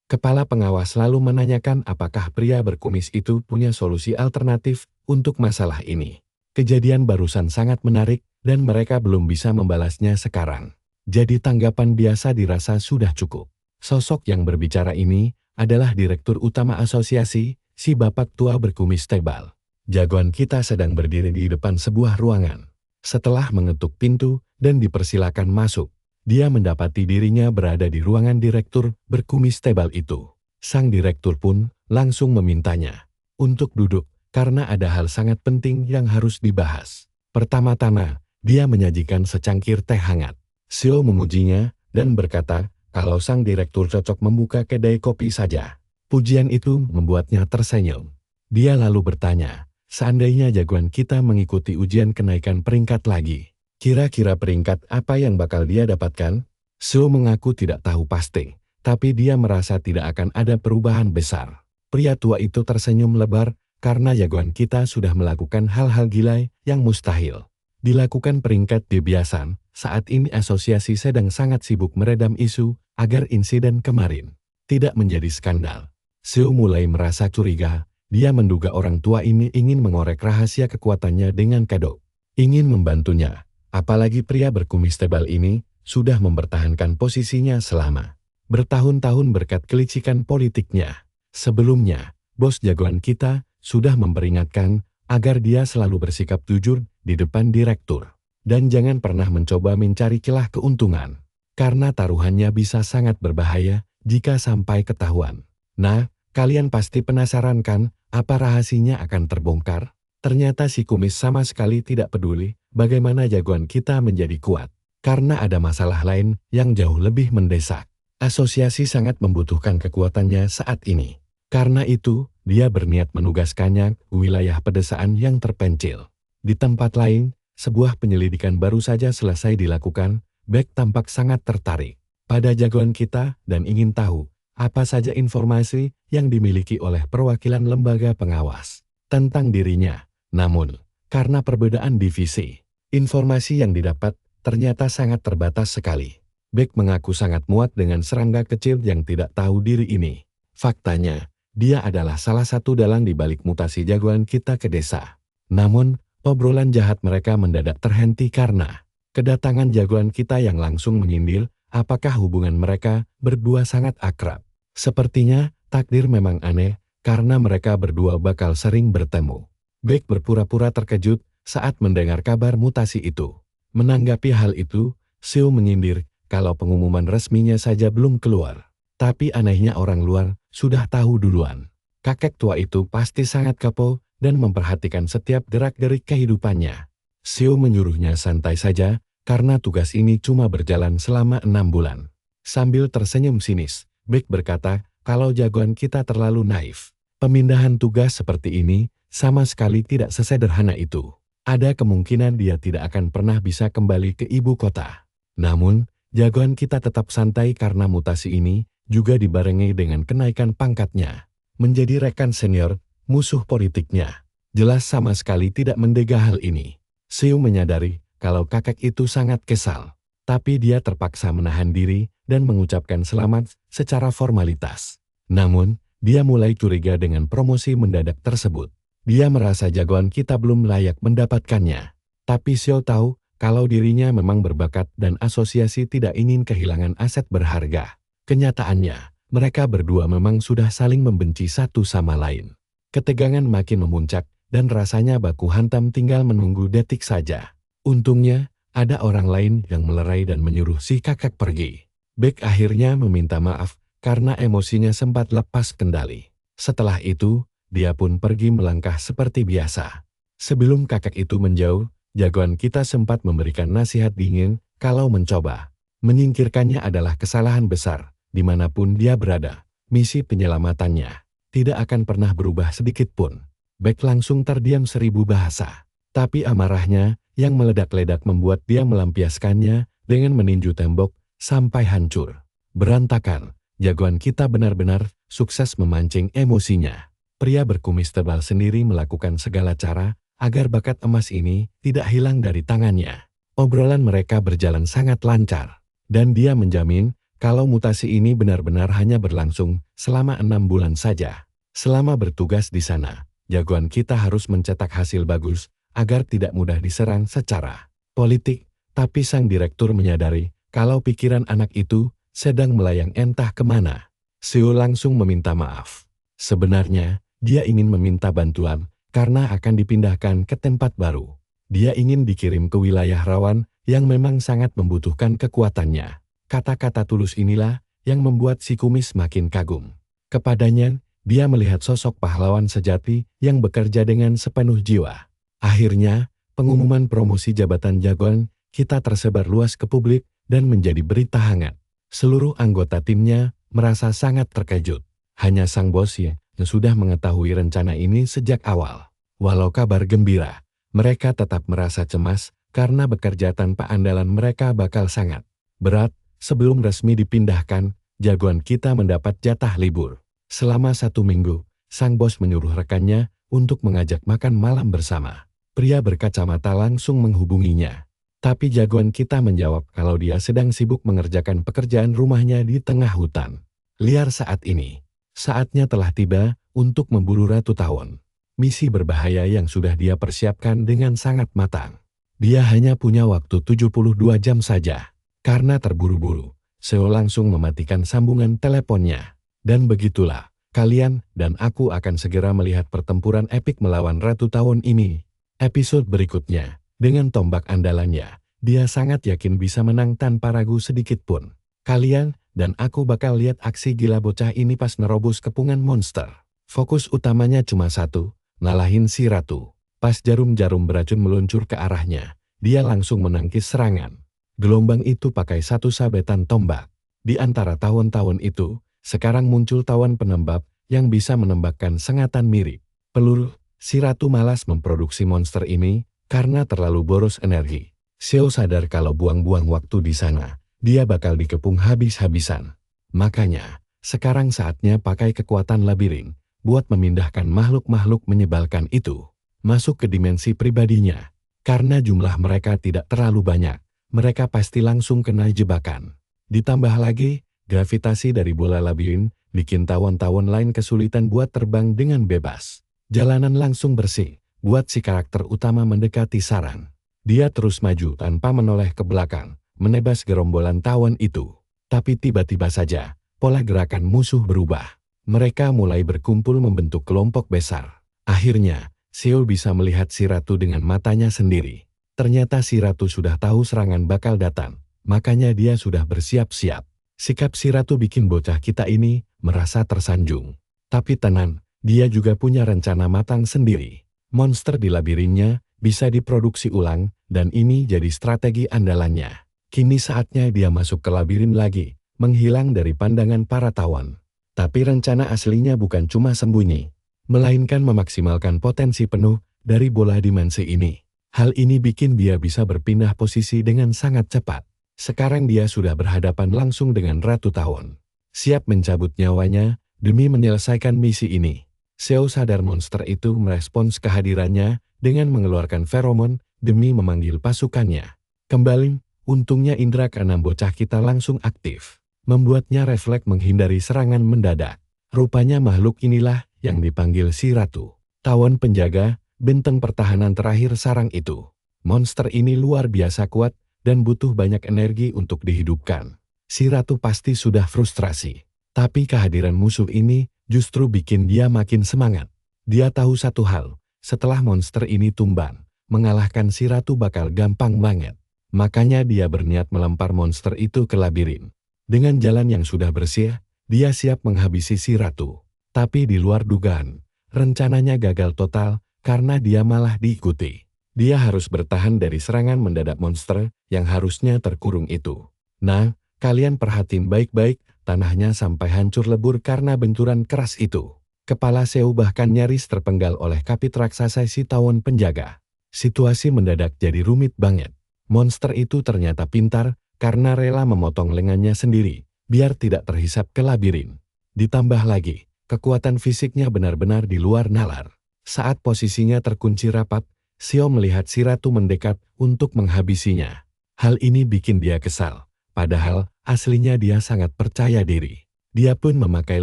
Kepala pengawas lalu menanyakan apakah pria berkumis itu punya solusi alternatif untuk masalah ini. Kejadian barusan sangat menarik dan mereka belum bisa membalasnya sekarang. Jadi tanggapan biasa dirasa sudah cukup. Sosok yang berbicara ini adalah Direktur Utama Asosiasi, si bapak tua berkumis tebal. Jagoan kita sedang berdiri di depan sebuah ruangan. Setelah mengetuk pintu dan dipersilakan masuk, dia mendapati dirinya berada di ruangan direktur berkumis tebal itu. Sang direktur pun langsung memintanya untuk duduk karena ada hal sangat penting yang harus dibahas. Pertama-tama, dia menyajikan secangkir teh hangat. Sio memujinya dan berkata kalau sang direktur cocok membuka kedai kopi saja. Pujian itu membuatnya tersenyum. Dia lalu bertanya, seandainya jagoan kita mengikuti ujian kenaikan peringkat lagi, kira-kira peringkat apa yang bakal dia dapatkan? Sio mengaku tidak tahu pasti, tapi dia merasa tidak akan ada perubahan besar. Pria tua itu tersenyum lebar karena jagoan kita sudah melakukan hal-hal gila yang mustahil dilakukan peringkat di Biasan. Saat ini asosiasi sedang sangat sibuk meredam isu agar insiden kemarin tidak menjadi skandal. Sio mulai merasa curiga. Dia menduga orang tua ini ingin mengorek rahasia kekuatannya dengan kado. Ingin membantunya. Apalagi pria berkumis tebal ini sudah mempertahankan posisinya selama bertahun-tahun berkat kelicikan politiknya. Sebelumnya, bos jagoan kita sudah memperingatkan agar dia selalu bersikap jujur di depan direktur. Dan jangan pernah mencoba mencari celah keuntungan. Karena taruhannya bisa sangat berbahaya jika sampai ketahuan. Nah, kalian pasti penasaran kan apa rahasianya akan terbongkar? Ternyata si kumis sama sekali tidak peduli bagaimana jagoan kita menjadi kuat. Karena ada masalah lain yang jauh lebih mendesak. Asosiasi sangat membutuhkan kekuatannya saat ini. Karena itu, dia berniat menugaskannya ke wilayah pedesaan yang terpencil. Di tempat lain, sebuah penyelidikan baru saja selesai dilakukan. Beck tampak sangat tertarik pada jagoan kita dan ingin tahu apa saja informasi yang dimiliki oleh perwakilan lembaga pengawas tentang dirinya. Namun, karena perbedaan divisi, informasi yang didapat ternyata sangat terbatas sekali. Beck mengaku sangat muak dengan serangga kecil yang tidak tahu diri ini. Faktanya, dia adalah salah satu dalang di balik mutasi jagoan kita ke desa. Namun, obrolan jahat mereka mendadak terhenti karena kedatangan jagoan kita yang langsung menyindir apakah hubungan mereka berdua sangat akrab. Sepertinya takdir memang aneh karena mereka berdua bakal sering bertemu. Beck berpura-pura terkejut saat mendengar kabar mutasi itu. Menanggapi hal itu, Sio menyindir kalau pengumuman resminya saja belum keluar. Tapi anehnya orang luar sudah tahu duluan. Kakek tua itu pasti sangat kepo dan memperhatikan setiap gerak-gerik kehidupannya. Sio menyuruhnya santai saja karena tugas ini cuma berjalan selama 6 bulan. Sambil tersenyum sinis, Beck berkata kalau jagoan kita terlalu naif. Pemindahan tugas seperti ini sama sekali tidak sesederhana itu. Ada kemungkinan dia tidak akan pernah bisa kembali ke ibu kota. Namun, jagoan kita tetap santai karena mutasi ini juga dibarengi dengan kenaikan pangkatnya. Menjadi rekan senior, musuh politiknya. Jelas sama sekali tidak menduga hal ini. Sio menyadari kalau kakek itu sangat kesal. Tapi dia terpaksa menahan diri dan mengucapkan selamat secara formalitas. Namun, dia mulai curiga dengan promosi mendadak tersebut. Dia merasa jagoan kita belum layak mendapatkannya. Tapi Xiao tahu kalau dirinya memang berbakat dan asosiasi tidak ingin kehilangan aset berharga. Kenyataannya, mereka berdua memang sudah saling membenci satu sama lain. Ketegangan makin memuncak dan rasanya baku hantam tinggal menunggu detik saja. Untungnya, ada orang lain yang melerai dan menyuruh si kakak pergi. Beck akhirnya meminta maaf karena emosinya sempat lepas kendali. Setelah itu, dia pun pergi melangkah seperti biasa. Sebelum kakak itu menjauh, jagoan kita sempat memberikan nasihat dingin kalau mencoba menyingkirkannya adalah kesalahan besar. Dimanapun dia berada, misi penyelamatannya tidak akan pernah berubah sedikit pun. Beck langsung terdiam 1000 bahasa. Tapi amarahnya yang meledak-ledak membuat dia melampiaskannya dengan meninju tembok sampai hancur. Berantakan, jagoan kita benar-benar sukses memancing emosinya. Pria berkumis tebal sendiri melakukan segala cara agar bakat emas ini tidak hilang dari tangannya. Obrolan mereka berjalan sangat lancar, dan dia menjamin kalau mutasi ini benar-benar hanya berlangsung selama 6 bulan saja. Selama bertugas di sana, jagoan kita harus mencetak hasil bagus agar tidak mudah diserang secara politik, tapi sang direktur menyadari kalau pikiran anak itu sedang melayang entah kemana. Xiao langsung meminta maaf. Sebenarnya, dia ingin meminta bantuan karena akan dipindahkan ke tempat baru. Dia ingin dikirim ke wilayah rawan yang memang sangat membutuhkan kekuatannya. Kata-kata tulus inilah yang membuat si kumis makin kagum. Kepadanya, dia melihat sosok pahlawan sejati yang bekerja dengan sepenuh jiwa. Akhirnya, pengumuman promosi jabatan jagoan kita tersebar luas ke publik dan menjadi berita hangat. Seluruh anggota timnya merasa sangat terkejut. Hanya sang bos yang sudah mengetahui rencana ini sejak awal. Walau kabar gembira, mereka tetap merasa cemas karena bekerja tanpa andalan mereka bakal sangat berat. Sebelum resmi dipindahkan, jagoan kita mendapat jatah libur. Selama 1 minggu, sang bos menyuruh rekannya untuk mengajak makan malam bersama. Pria berkacamata langsung menghubunginya. Tapi jagoan kita menjawab kalau dia sedang sibuk mengerjakan pekerjaan rumahnya di tengah hutan liar saat ini. Saatnya telah tiba untuk memburu Ratu Tawon. Misi berbahaya yang sudah dia persiapkan dengan sangat matang. Dia hanya punya waktu 72 jam saja. Karena terburu-buru, Xiao langsung mematikan sambungan teleponnya. Dan begitulah, kalian dan aku akan segera melihat pertempuran epik melawan Ratu Tawon ini. Episode berikutnya, dengan tombak andalannya, dia sangat yakin bisa menang tanpa ragu sedikit pun. Kalian dan aku bakal lihat aksi gila bocah ini pas nerobos kepungan monster. Fokus utamanya cuma satu, ngalahin si Ratu. Pas jarum-jarum beracun meluncur ke arahnya, dia langsung menangkis serangan. Gelombang itu pakai satu sabetan tombak. Di antara tawon-tawon itu, sekarang muncul tawon penembak yang bisa menembakkan sengatan mirip peluru. Si Ratu malas memproduksi monster ini karena terlalu boros energi. Xiao sadar kalau buang-buang waktu di sana, dia bakal dikepung habis-habisan. Makanya, sekarang saatnya pakai kekuatan labirin buat memindahkan makhluk-makhluk menyebalkan itu masuk ke dimensi pribadinya. Karena jumlah mereka tidak terlalu banyak, mereka pasti langsung kena jebakan. Ditambah lagi, gravitasi dari bola labirin bikin tawon-tawon lain kesulitan buat terbang dengan bebas. Jalanan langsung bersih, buat si karakter utama mendekati sarang. Dia terus maju tanpa menoleh ke belakang, menebas gerombolan tawon itu. Tapi tiba-tiba saja, pola gerakan musuh berubah. Mereka mulai berkumpul membentuk kelompok besar. Akhirnya, Xiao bisa melihat si Ratu dengan matanya sendiri. Ternyata si Ratu sudah tahu serangan bakal datang, makanya dia sudah bersiap-siap. Sikap si Ratu bikin bocah kita ini merasa tersanjung. Tapi tenang, dia juga punya rencana matang sendiri. Monster di labirinnya bisa diproduksi ulang, dan ini jadi strategi andalannya. Kini saatnya dia masuk ke labirin lagi, menghilang dari pandangan para tawon. Tapi rencana aslinya bukan cuma sembunyi, melainkan memaksimalkan potensi penuh dari bola dimensi ini. Hal ini bikin dia bisa berpindah posisi dengan sangat cepat. Sekarang dia sudah berhadapan langsung dengan Ratu Tawon, siap mencabut nyawanya demi menyelesaikan misi ini. Xiao sadar monster itu merespons kehadirannya dengan mengeluarkan feromon demi memanggil pasukannya. Kembali, Untungnya indera keenam bocah kita langsung aktif, membuatnya refleks menghindari serangan mendadak. Rupanya makhluk inilah yang dipanggil si Ratu Tawon Penjaga, benteng pertahanan terakhir sarang itu. Monster ini luar biasa kuat dan butuh banyak energi untuk dihidupkan. Si Ratu pasti sudah frustrasi, tapi kehadiran musuh ini justru bikin dia makin semangat. Dia tahu satu hal, setelah monster ini tumbang, mengalahkan si Ratu bakal gampang banget. Makanya dia berniat melempar monster itu ke labirin. Dengan jalan yang sudah bersih, dia siap menghabisi si Ratu. Tapi di luar dugaan, rencananya gagal total karena dia malah diikuti. Dia harus bertahan dari serangan mendadak monster yang harusnya terkurung itu. Nah, kalian perhatiin baik-baik, tanahnya sampai hancur lebur karena benturan keras itu. Kepala Seu bahkan nyaris terpenggal oleh kapit raksasa si Tawon Penjaga. Situasi mendadak jadi rumit banget. Monster itu ternyata pintar karena rela memotong lengannya sendiri, biar tidak terhisap ke labirin. Ditambah lagi, kekuatan fisiknya benar-benar di luar nalar. Saat posisinya terkunci rapat, Xiao melihat si Ratu mendekat untuk menghabisinya. Hal ini bikin dia kesal, padahal aslinya dia sangat percaya diri. Dia pun memakai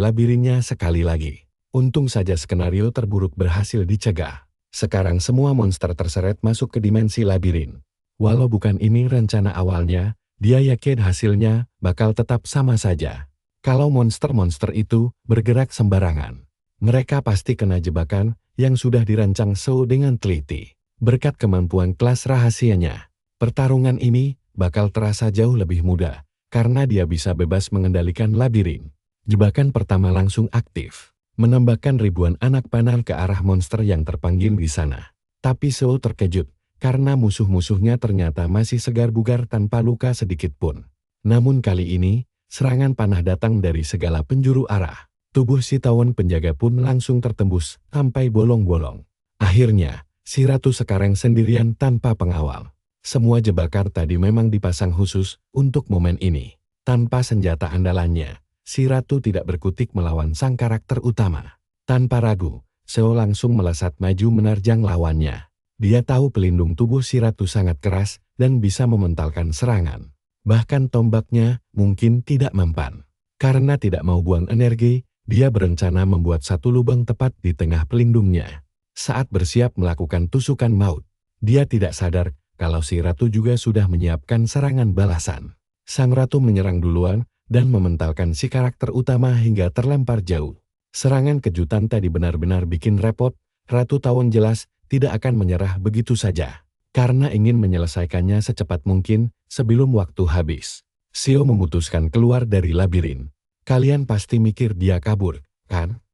labirinnya sekali lagi. Untung saja skenario terburuk berhasil dicegah. Sekarang semua monster terseret masuk ke dimensi labirin. Walau bukan ini rencana awalnya, dia yakin hasilnya bakal tetap sama saja. Kalau monster-monster itu bergerak sembarangan, mereka pasti kena jebakan yang sudah dirancang Shou dengan teliti. Berkat kemampuan kelas rahasianya, pertarungan ini bakal terasa jauh lebih mudah, karena dia bisa bebas mengendalikan labirin. Jebakan pertama langsung aktif, menembakkan ribuan anak panah ke arah monster yang terpanggil di sana. Tapi Shou terkejut, karena musuh-musuhnya ternyata masih segar bugar tanpa luka sedikit pun. Namun kali ini, serangan panah datang dari segala penjuru arah. Tubuh si Tawon Penjaga pun langsung tertembus sampai bolong-bolong. Akhirnya, si Ratu sekarang sendirian tanpa pengawal. Semua jebakan tadi memang dipasang khusus untuk momen ini. Tanpa senjata andalannya, si Ratu tidak berkutik melawan sang karakter utama. Tanpa ragu, Shou langsung melesat maju menerjang lawannya. Dia tahu pelindung tubuh si Ratu sangat keras dan bisa mementalkan serangan. Bahkan tombaknya mungkin tidak mempan. Karena tidak mau buang energi, dia berencana membuat satu lubang tepat di tengah pelindungnya. Saat bersiap melakukan tusukan maut, dia tidak sadar kalau si Ratu juga sudah menyiapkan serangan balasan. Sang Ratu menyerang duluan dan mementalkan si karakter utama hingga terlempar jauh. Serangan kejutan tadi benar-benar bikin repot. Ratu Tawon jelas tidak akan menyerah begitu saja, karena ingin menyelesaikannya secepat mungkin sebelum waktu habis. Xiao memutuskan keluar dari labirin. Kalian pasti mikir dia kabur, kan?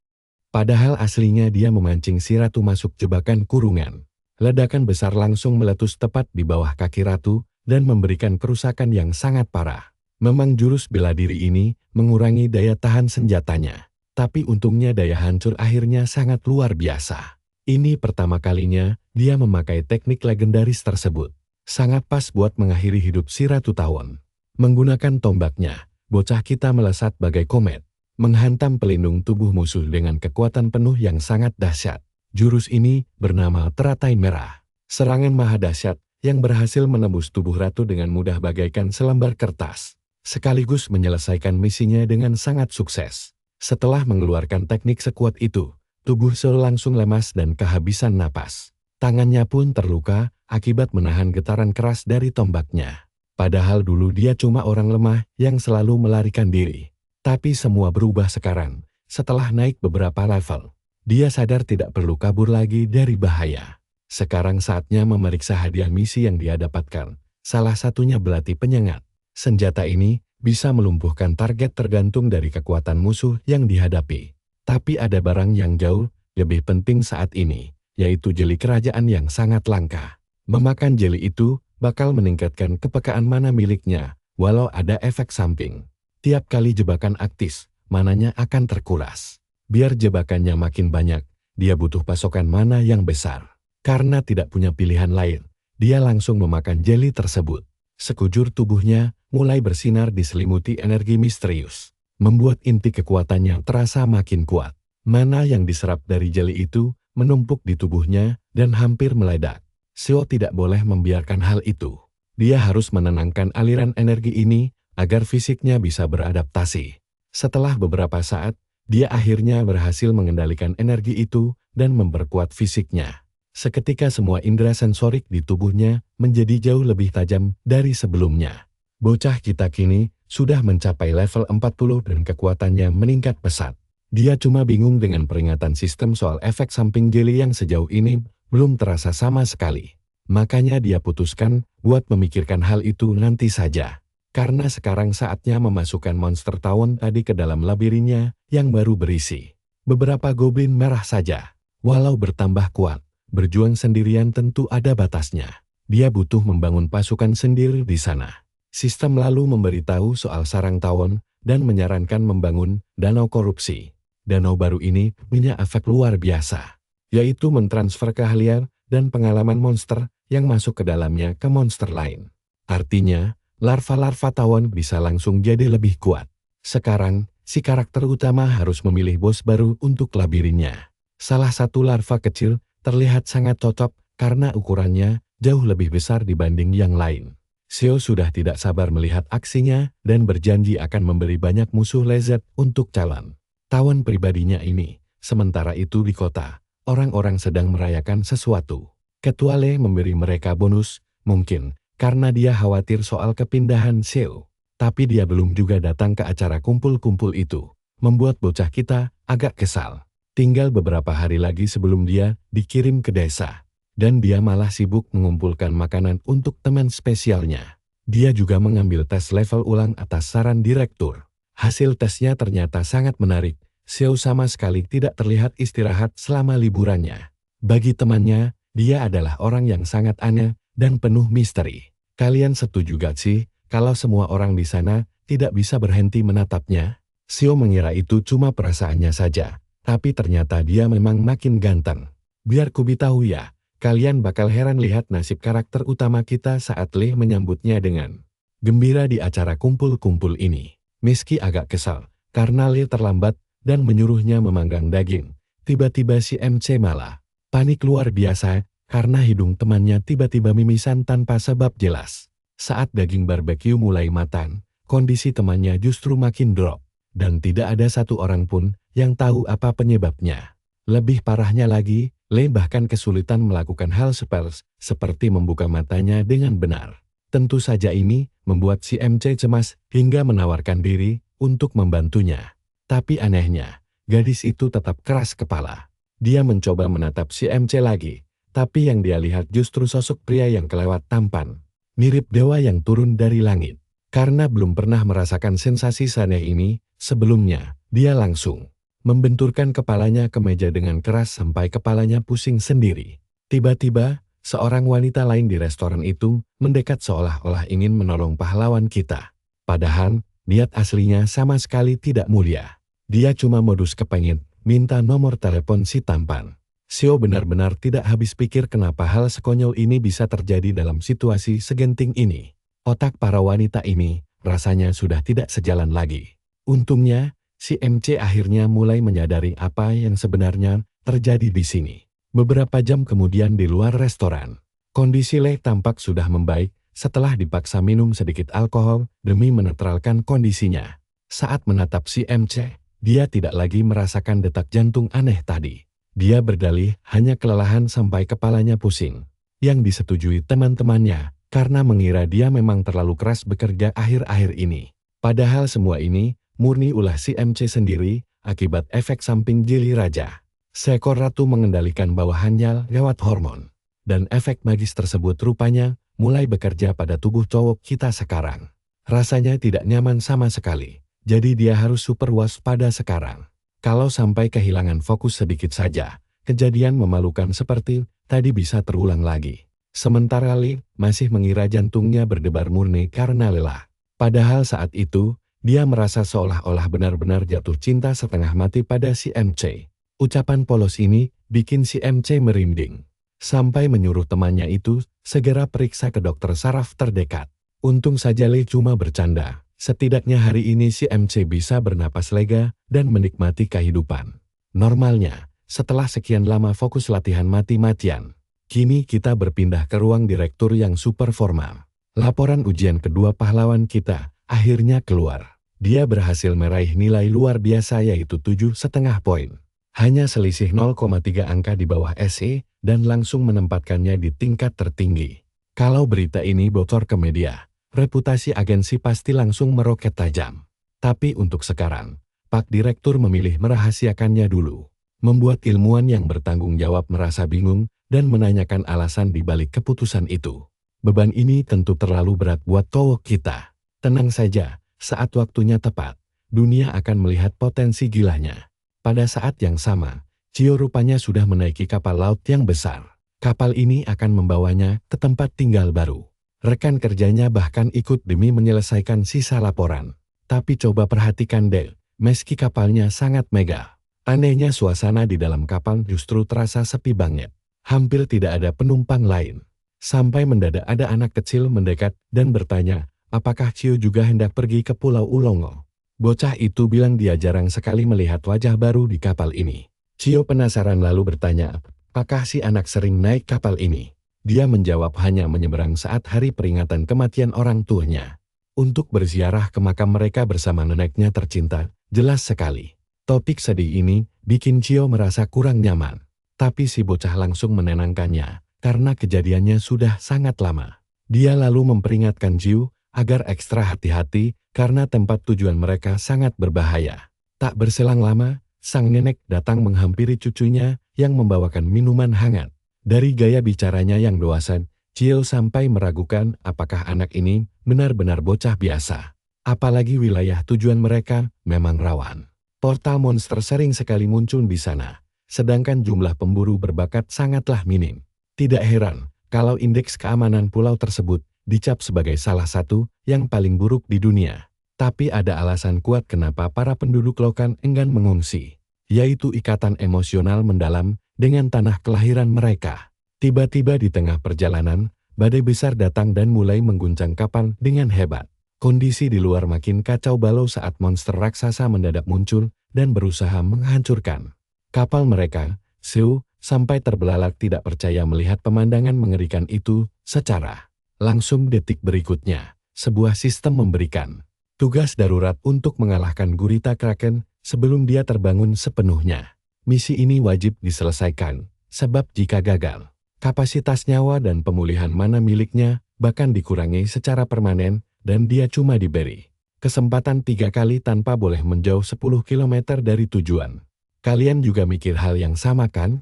Padahal aslinya dia memancing si Ratu masuk jebakan kurungan. Ledakan besar langsung meletus tepat di bawah kaki Ratu dan memberikan kerusakan yang sangat parah. Memang jurus bela diri ini mengurangi daya tahan senjatanya. Tapi untungnya daya hancur akhirnya sangat luar biasa. Ini pertama kalinya dia memakai teknik legendaris tersebut. Sangat pas buat mengakhiri hidup si Ratu Tawon. Menggunakan tombaknya, bocah kita melesat bagai komet, menghantam pelindung tubuh musuh dengan kekuatan penuh yang sangat dahsyat. Jurus ini bernama Teratai Merah. Serangan maha dahsyat yang berhasil menembus tubuh Ratu dengan mudah bagaikan selembar kertas, sekaligus menyelesaikan misinya dengan sangat sukses. Setelah mengeluarkan teknik sekuat itu, tubuh Shou langsung lemas dan kehabisan napas. Tangannya pun terluka akibat menahan getaran keras dari tombaknya. Padahal dulu dia cuma orang lemah yang selalu melarikan diri. Tapi semua berubah sekarang, setelah naik beberapa level. Dia sadar tidak perlu kabur lagi dari bahaya. Sekarang saatnya memeriksa hadiah misi yang dia dapatkan. Salah satunya belati penyengat. Senjata ini bisa melumpuhkan target tergantung dari kekuatan musuh yang dihadapi. Tapi ada barang yang jauh lebih penting saat ini, yaitu jeli kerajaan yang sangat langka. Memakan jeli itu bakal meningkatkan kepekaan mana miliknya, walau ada efek samping. Tiap kali jebakan aktif, mananya akan terkuras. Biar jebakannya makin banyak, dia butuh pasokan mana yang besar. Karena tidak punya pilihan lain, dia langsung memakan jeli tersebut. Sekujur tubuhnya mulai bersinar diselimuti energi misterius, membuat inti kekuatannya terasa makin kuat. Mana yang diserap dari jeli itu menumpuk di tubuhnya dan hampir meledak. Xiao tidak boleh membiarkan hal itu. dia harus menenangkan aliran energi ini agar fisiknya bisa beradaptasi. Setelah beberapa saat, dia akhirnya berhasil mengendalikan energi itu dan memperkuat fisiknya. Seketika semua indera sensorik di tubuhnya menjadi jauh lebih tajam dari sebelumnya. Bocah kita kini sudah mencapai level 40 dan kekuatannya meningkat pesat. Dia cuma bingung dengan peringatan sistem soal efek samping jeli yang sejauh ini belum terasa sama sekali. Makanya dia putuskan buat memikirkan hal itu nanti saja. Karena sekarang saatnya memasukkan monster tawon tadi ke dalam labirinnya yang baru berisi beberapa goblin merah saja. Walau bertambah kuat, berjuang sendirian tentu ada batasnya. Dia butuh membangun pasukan sendiri di sana. Sistem lalu memberitahu soal sarang tawon dan menyarankan membangun danau korupsi. Danau baru ini punya efek luar biasa, yaitu mentransfer keahlian dan pengalaman monster yang masuk ke dalamnya ke monster lain. Artinya, larva-larva tawon bisa langsung jadi lebih kuat. Sekarang, si karakter utama harus memilih bos baru untuk labirinnya. Salah satu larva kecil terlihat sangat cocok karena ukurannya jauh lebih besar dibanding yang lain. Xiao sudah tidak sabar melihat aksinya dan berjanji akan memberi banyak musuh lezat untuk calon tawon pribadinya ini. Sementara itu di kota, orang-orang sedang merayakan sesuatu. Ketua Le memberi mereka bonus, mungkin karena dia khawatir soal kepindahan Xiao. Tapi dia belum juga datang ke acara kumpul-kumpul itu. Membuat bocah kita agak kesal. Tinggal beberapa hari lagi sebelum dia dikirim ke desa. Dan dia malah sibuk mengumpulkan makanan untuk teman spesialnya. Dia juga mengambil tes level ulang atas saran direktur. Hasil tesnya ternyata sangat menarik. Xiao sama sekali tidak terlihat istirahat selama liburannya. Bagi temannya, dia adalah orang yang sangat aneh dan penuh misteri. Kalian setuju gak sih kalau semua orang di sana tidak bisa berhenti menatapnya? Xiao mengira itu cuma perasaannya saja, tapi ternyata dia memang makin ganteng. Biar ku beritahu ya, kalian bakal heran lihat nasib karakter utama kita saat Lee menyambutnya dengan gembira di acara kumpul-kumpul ini. Meski agak kesal, karena Lee terlambat dan menyuruhnya memanggang daging, tiba-tiba si MC malah panik luar biasa karena hidung temannya tiba-tiba mimisan tanpa sebab jelas. Saat daging barbeque mulai matang, kondisi temannya justru makin drop, dan tidak ada satu orang pun yang tahu apa penyebabnya. Lebih parahnya lagi, Lee bahkan kesulitan melakukan hal seperti membuka matanya dengan benar. Tentu saja ini membuat si MC cemas hingga menawarkan diri untuk membantunya. Tapi anehnya, gadis itu tetap keras kepala. Dia mencoba menatap si MC lagi, tapi yang dia lihat justru sosok pria yang kelewat tampan. Mirip dewa yang turun dari langit. Karena belum pernah merasakan sensasi saneh ini sebelumnya, dia langsung membenturkan kepalanya ke meja dengan keras sampai kepalanya pusing sendiri. Tiba-tiba, seorang wanita lain di restoran itu mendekat seolah-olah ingin menolong pahlawan kita. Padahal, niat aslinya sama sekali tidak mulia. Dia cuma modus kepengen minta nomor telepon si tampan. Xiao benar-benar tidak habis pikir kenapa hal sekonyol ini bisa terjadi dalam situasi segenting ini. Otak para wanita ini rasanya sudah tidak sejalan lagi. Untungnya, si MC akhirnya mulai menyadari apa yang sebenarnya terjadi di sini. Beberapa jam kemudian di luar restoran, kondisi Lee tampak sudah membaik setelah dipaksa minum sedikit alkohol demi menetralkan kondisinya. Saat menatap si MC, dia tidak lagi merasakan detak jantung aneh tadi. Dia berdalih hanya kelelahan sampai kepalanya pusing. Yang disetujui teman-temannya karena mengira dia memang terlalu keras bekerja akhir-akhir ini. Padahal semua ini murni ulah si MC sendiri akibat efek samping jeli raja. Seekor ratu mengendalikan bawahannya lewat hormon. Dan efek magis tersebut rupanya mulai bekerja pada tubuh cowok kita sekarang. Rasanya tidak nyaman sama sekali. Jadi dia harus super waspada sekarang. Kalau sampai kehilangan fokus sedikit saja, kejadian memalukan seperti tadi bisa terulang lagi. Sementara Lee masih mengira jantungnya berdebar murni karena lelah. Padahal saat itu, dia merasa seolah-olah benar-benar jatuh cinta setengah mati pada si MC. Ucapan polos ini bikin si MC merinding. Sampai menyuruh temannya itu segera periksa ke dokter saraf terdekat. Untung saja Lee cuma bercanda. Setidaknya hari ini si MC bisa bernapas lega dan menikmati kehidupan. Normalnya, setelah sekian lama fokus latihan mati-matian, kini kita berpindah ke ruang direktur yang super formal. Laporan ujian kedua pahlawan kita akhirnya keluar. Dia berhasil meraih nilai luar biasa yaitu 7,5 poin. Hanya selisih 0,3 angka di bawah SE dan langsung menempatkannya di tingkat tertinggi. Kalau berita ini bocor ke media, reputasi agensi pasti langsung meroket tajam. Tapi untuk sekarang, Pak Direktur memilih merahasiakannya dulu. Membuat ilmuwan yang bertanggung jawab merasa bingung dan menanyakan alasan di balik keputusan itu. Beban ini tentu terlalu berat buat cowok kita. Tenang saja, saat waktunya tepat, dunia akan melihat potensi gilanya. Pada saat yang sama, Cio rupanya sudah menaiki kapal laut yang besar. Kapal ini akan membawanya ke tempat tinggal baru. Rekan kerjanya bahkan ikut demi menyelesaikan sisa laporan. Tapi coba perhatikan deh, meski kapalnya sangat megah. Anehnya suasana di dalam kapal justru terasa sepi banget. Hampir tidak ada penumpang lain. Sampai mendadak ada anak kecil mendekat dan bertanya, apakah Cio juga hendak pergi ke Pulau Ulongo? Bocah itu bilang dia jarang sekali melihat wajah baru di kapal ini. Cio penasaran lalu bertanya, apakah si anak sering naik kapal ini? Dia menjawab hanya menyeberang saat hari peringatan kematian orang tuanya. Untuk berziarah ke makam mereka bersama neneknya tercinta, jelas sekali. Topik sedih ini bikin Cio merasa kurang nyaman. Tapi si bocah langsung menenangkannya, karena kejadiannya sudah sangat lama. Dia lalu memperingatkan Cio agar ekstra hati-hati karena tempat tujuan mereka sangat berbahaya. Tak berselang lama, sang nenek datang menghampiri cucunya yang membawakan minuman hangat. Dari gaya bicaranya yang doasan, Cio sampai meragukan apakah anak ini benar-benar bocah biasa. Apalagi wilayah tujuan mereka memang rawan. Portal monster sering sekali muncul di sana, sedangkan jumlah pemburu berbakat sangatlah minim. Tidak heran kalau indeks keamanan pulau tersebut dicap sebagai salah satu yang paling buruk di dunia. Tapi ada alasan kuat kenapa para penduduk lokal enggan mengungsi, yaitu ikatan emosional mendalam dengan tanah kelahiran mereka. Tiba-tiba di tengah perjalanan, badai besar datang dan mulai mengguncang kapal dengan hebat. Kondisi di luar makin kacau balau saat monster raksasa mendadak muncul dan berusaha menghancurkan kapal mereka. Xiu sampai terbelalak tidak percaya melihat pemandangan mengerikan itu secara langsung. Detik berikutnya, sebuah sistem memberikan tugas darurat untuk mengalahkan gurita Kraken sebelum dia terbangun sepenuhnya. Misi ini wajib diselesaikan, sebab jika gagal, kapasitas nyawa dan pemulihan mana miliknya bahkan dikurangi secara permanen dan dia cuma diberi kesempatan 3 kali tanpa boleh menjauh 10 km dari tujuan. Kalian juga mikir hal yang sama kan?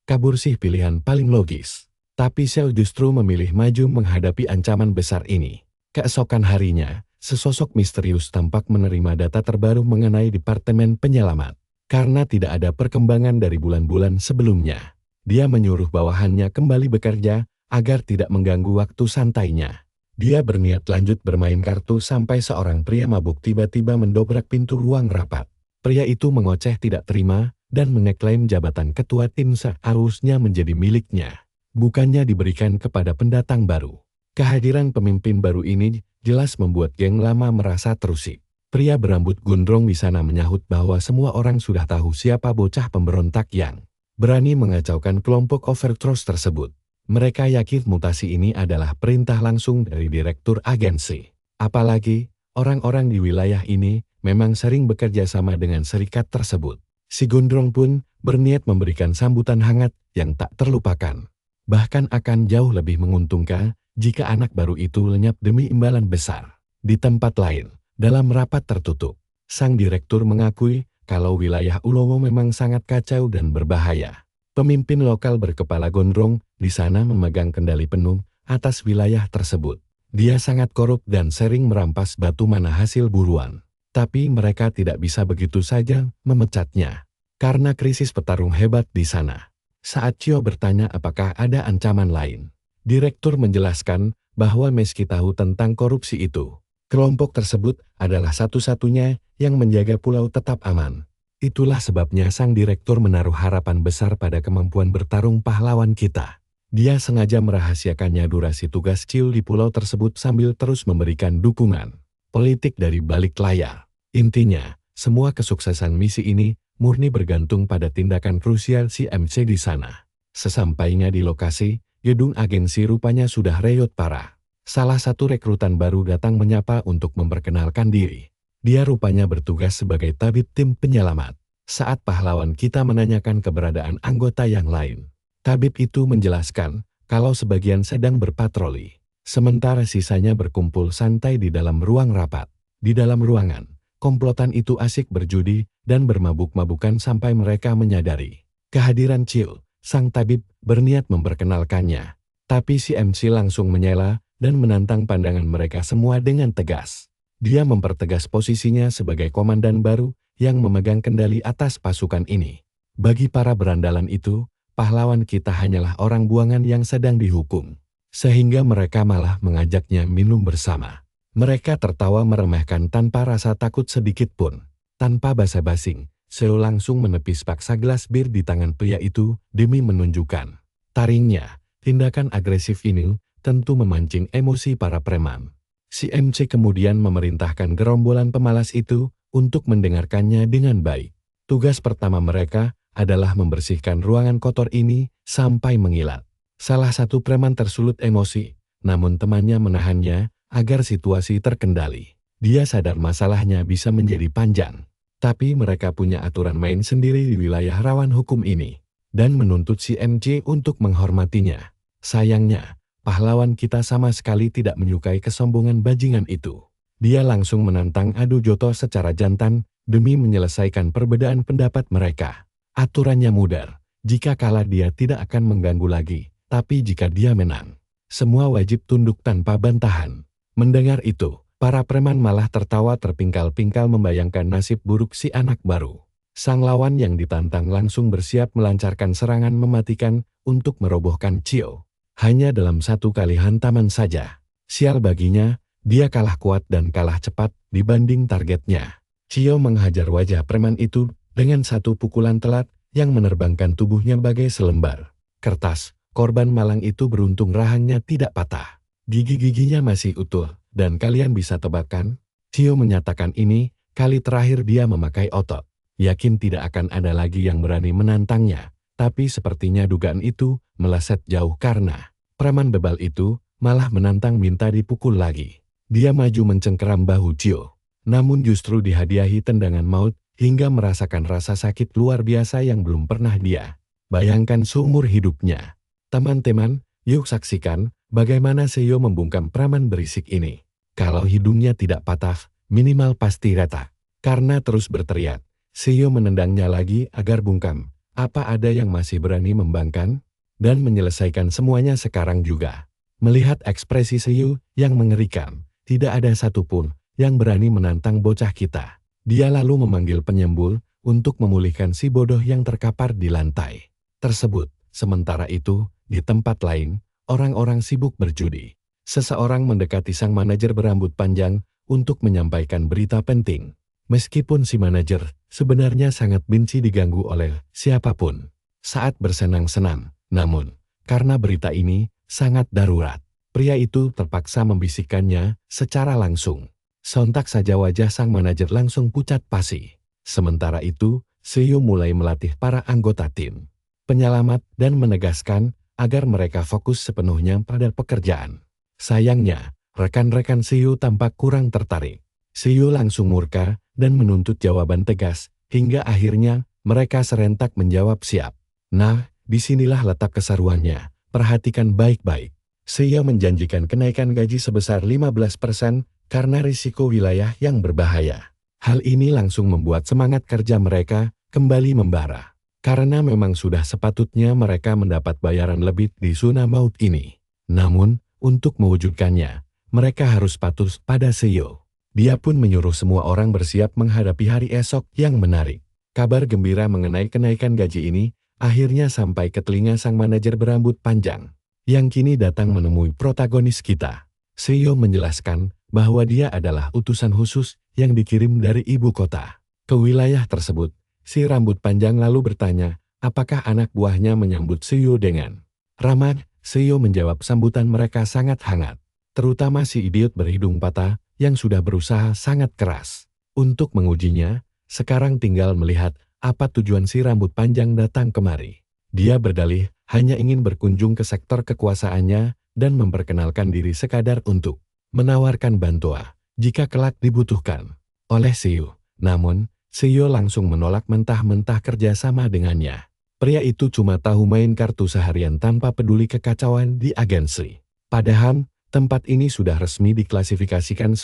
Kabur sih pilihan paling logis. Tapi Xiao justru memilih maju menghadapi ancaman besar ini. Keesokan harinya, sesosok misterius tampak menerima data terbaru mengenai Departemen Penyelamat. Karena tidak ada perkembangan dari bulan-bulan sebelumnya, dia menyuruh bawahannya kembali bekerja agar tidak mengganggu waktu santainya. Dia berniat lanjut bermain kartu sampai seorang pria mabuk tiba-tiba mendobrak pintu ruang rapat. Pria itu mengoceh tidak terima dan mengeklaim jabatan ketua tim seharusnya menjadi miliknya, bukannya diberikan kepada pendatang baru. Kehadiran pemimpin baru ini jelas membuat geng lama merasa terusik. Pria berambut gondrong di sana menyahut bahwa semua orang sudah tahu siapa bocah pemberontak yang berani mengacaukan kelompok Overcross tersebut. Mereka yakin mutasi ini adalah perintah langsung dari direktur agensi. Apalagi, orang-orang di wilayah ini memang sering bekerja sama dengan serikat tersebut. Si gondrong pun berniat memberikan sambutan hangat yang tak terlupakan. Bahkan akan jauh lebih menguntungkan jika anak baru itu lenyap demi imbalan besar. Di tempat lain, dalam rapat tertutup, sang direktur mengakui kalau wilayah Ulongo memang sangat kacau dan berbahaya. Pemimpin lokal berkepala gondrong di sana memegang kendali penuh atas wilayah tersebut. Dia sangat korup dan sering merampas batu mana hasil buruan. Tapi mereka tidak bisa begitu saja memecatnya, karena krisis petarung hebat di sana. Saat Cio bertanya apakah ada ancaman lain, direktur menjelaskan bahwa meski tahu tentang korupsi itu, kelompok tersebut adalah satu-satunya yang menjaga pulau tetap aman. Itulah sebabnya sang direktur menaruh harapan besar pada kemampuan bertarung pahlawan kita. Dia sengaja merahasiakannya durasi tugas Cio di pulau tersebut sambil terus memberikan dukungan politik dari balik layar. Intinya, semua kesuksesan misi ini murni bergantung pada tindakan krusial si MC di sana. Sesampainya di lokasi, gedung agensi rupanya sudah reyot parah. Salah satu rekrutan baru datang menyapa untuk memperkenalkan diri. Dia rupanya bertugas sebagai tabib tim penyelamat. Saat pahlawan kita menanyakan keberadaan anggota yang lain, tabib itu menjelaskan kalau sebagian sedang berpatroli, sementara sisanya berkumpul santai di dalam ruang rapat. Di dalam ruangan, komplotan itu asik berjudi dan bermabuk-mabukan sampai mereka menyadari kehadiran Chiu. Sang tabib berniat memperkenalkannya, tapi si MC langsung menyela dan menantang pandangan mereka semua dengan tegas. Dia mempertegas posisinya sebagai komandan baru yang memegang kendali atas pasukan ini. Bagi para berandalan itu, pahlawan kita hanyalah orang buangan yang sedang dihukum, sehingga mereka malah mengajaknya minum bersama. Mereka tertawa meremehkan tanpa rasa takut sedikit pun. Tanpa basa-basi, Seo langsung menepis paksa gelas bir di tangan pria itu demi menunjukkan taringnya. Tindakan agresif ini tentu memancing emosi para preman. Si MC kemudian memerintahkan gerombolan pemalas itu untuk mendengarkannya dengan baik. Tugas pertama mereka adalah membersihkan ruangan kotor ini sampai mengilat. Salah satu preman tersulut emosi, namun temannya menahannya agar situasi terkendali. Dia sadar masalahnya bisa menjadi panjang, tapi mereka punya aturan main sendiri di wilayah rawan hukum ini, dan menuntut si MC untuk menghormatinya. Sayangnya, pahlawan kita sama sekali tidak menyukai kesombongan bajingan itu. Dia langsung menantang adu joto secara jantan demi menyelesaikan perbedaan pendapat mereka. Aturannya mudah, jika kalah dia tidak akan mengganggu lagi, tapi jika dia menang, semua wajib tunduk tanpa bantahan. Mendengar itu, para preman malah tertawa terpingkal-pingkal membayangkan nasib buruk si anak baru. Sang lawan yang ditantang langsung bersiap melancarkan serangan mematikan untuk merobohkan Chiu. Hanya dalam satu kali hantaman saja. Sial baginya, dia kalah kuat dan kalah cepat dibanding targetnya. Chiu menghajar wajah preman itu dengan satu pukulan telat yang menerbangkan tubuhnya bagai selembar kertas. Korban malang itu beruntung rahangnya tidak patah. Gigi-giginya masih utuh, dan kalian bisa tebak kan? Chiu menyatakan ini kali terakhir dia memakai otot. Yakin tidak akan ada lagi yang berani menantangnya. Tapi sepertinya dugaan itu meleset jauh karena preman bebal itu malah menantang minta dipukul lagi. Dia maju mencengkeram bahu Chiu, namun justru dihadiahi tendangan maut hingga merasakan rasa sakit luar biasa yang belum pernah dia bayangkan seumur hidupnya. Teman-teman, yuk saksikan bagaimana Seo membungkam preman berisik ini. Kalau hidungnya tidak patah, minimal pasti retak. Karena terus berteriak, Seo menendangnya lagi agar bungkam. Apa ada yang masih berani membangkang? Dan menyelesaikan semuanya sekarang juga. Melihat ekspresi Seo yang mengerikan, tidak ada satupun yang berani menantang bocah kita. Dia lalu memanggil penyembul untuk memulihkan si bodoh yang terkapar di lantai tersebut. Sementara itu, di tempat lain, orang-orang sibuk berjudi. Seseorang mendekati sang manajer berambut panjang untuk menyampaikan berita penting. Meskipun si manajer sebenarnya sangat benci diganggu oleh siapapun saat bersenang-senang, namun karena berita ini sangat darurat, pria itu terpaksa membisikkannya secara langsung. Sontak saja wajah sang manajer langsung pucat pasi. Sementara itu, Seo mulai melatih para anggota tim penyelamat dan menegaskan agar mereka fokus sepenuhnya pada pekerjaan. Sayangnya, rekan-rekan Seo tampak kurang tertarik. Seo langsung murka dan menuntut jawaban tegas, hingga akhirnya mereka serentak menjawab siap. Nah, disinilah letak keseruannya. Perhatikan baik-baik. Seo menjanjikan kenaikan gaji sebesar 15% karena risiko wilayah yang berbahaya. Hal ini langsung membuat semangat kerja mereka kembali membara. Karena memang sudah sepatutnya mereka mendapat bayaran lebih di zona maut ini. Namun, untuk mewujudkannya, mereka harus patuh pada Seo. Dia pun menyuruh semua orang bersiap menghadapi hari esok yang menarik. Kabar gembira mengenai kenaikan gaji ini akhirnya sampai ke telinga sang manajer berambut panjang, yang kini datang menemui protagonis kita. Seo menjelaskan bahwa dia adalah utusan khusus yang dikirim dari ibu kota ke wilayah tersebut. Si rambut panjang lalu bertanya, apakah anak buahnya menyambut Seo dengan ramah. Seo menjawab sambutan mereka sangat hangat, terutama si idiot berhidung patah yang sudah berusaha sangat keras untuk mengujinya. Sekarang tinggal melihat apa tujuan si rambut panjang datang kemari. Dia berdalih hanya ingin berkunjung ke sektor kekuasaannya dan memperkenalkan diri sekadar untuk menawarkan bantuan jika kelak dibutuhkan oleh Seo. Namun, Seo langsung menolak mentah-mentah kerjasama dengannya. Pria itu cuma tahu main kartu seharian tanpa peduli kekacauan di agensi. Padahal, tempat ini sudah resmi diklasifikasikan sebagai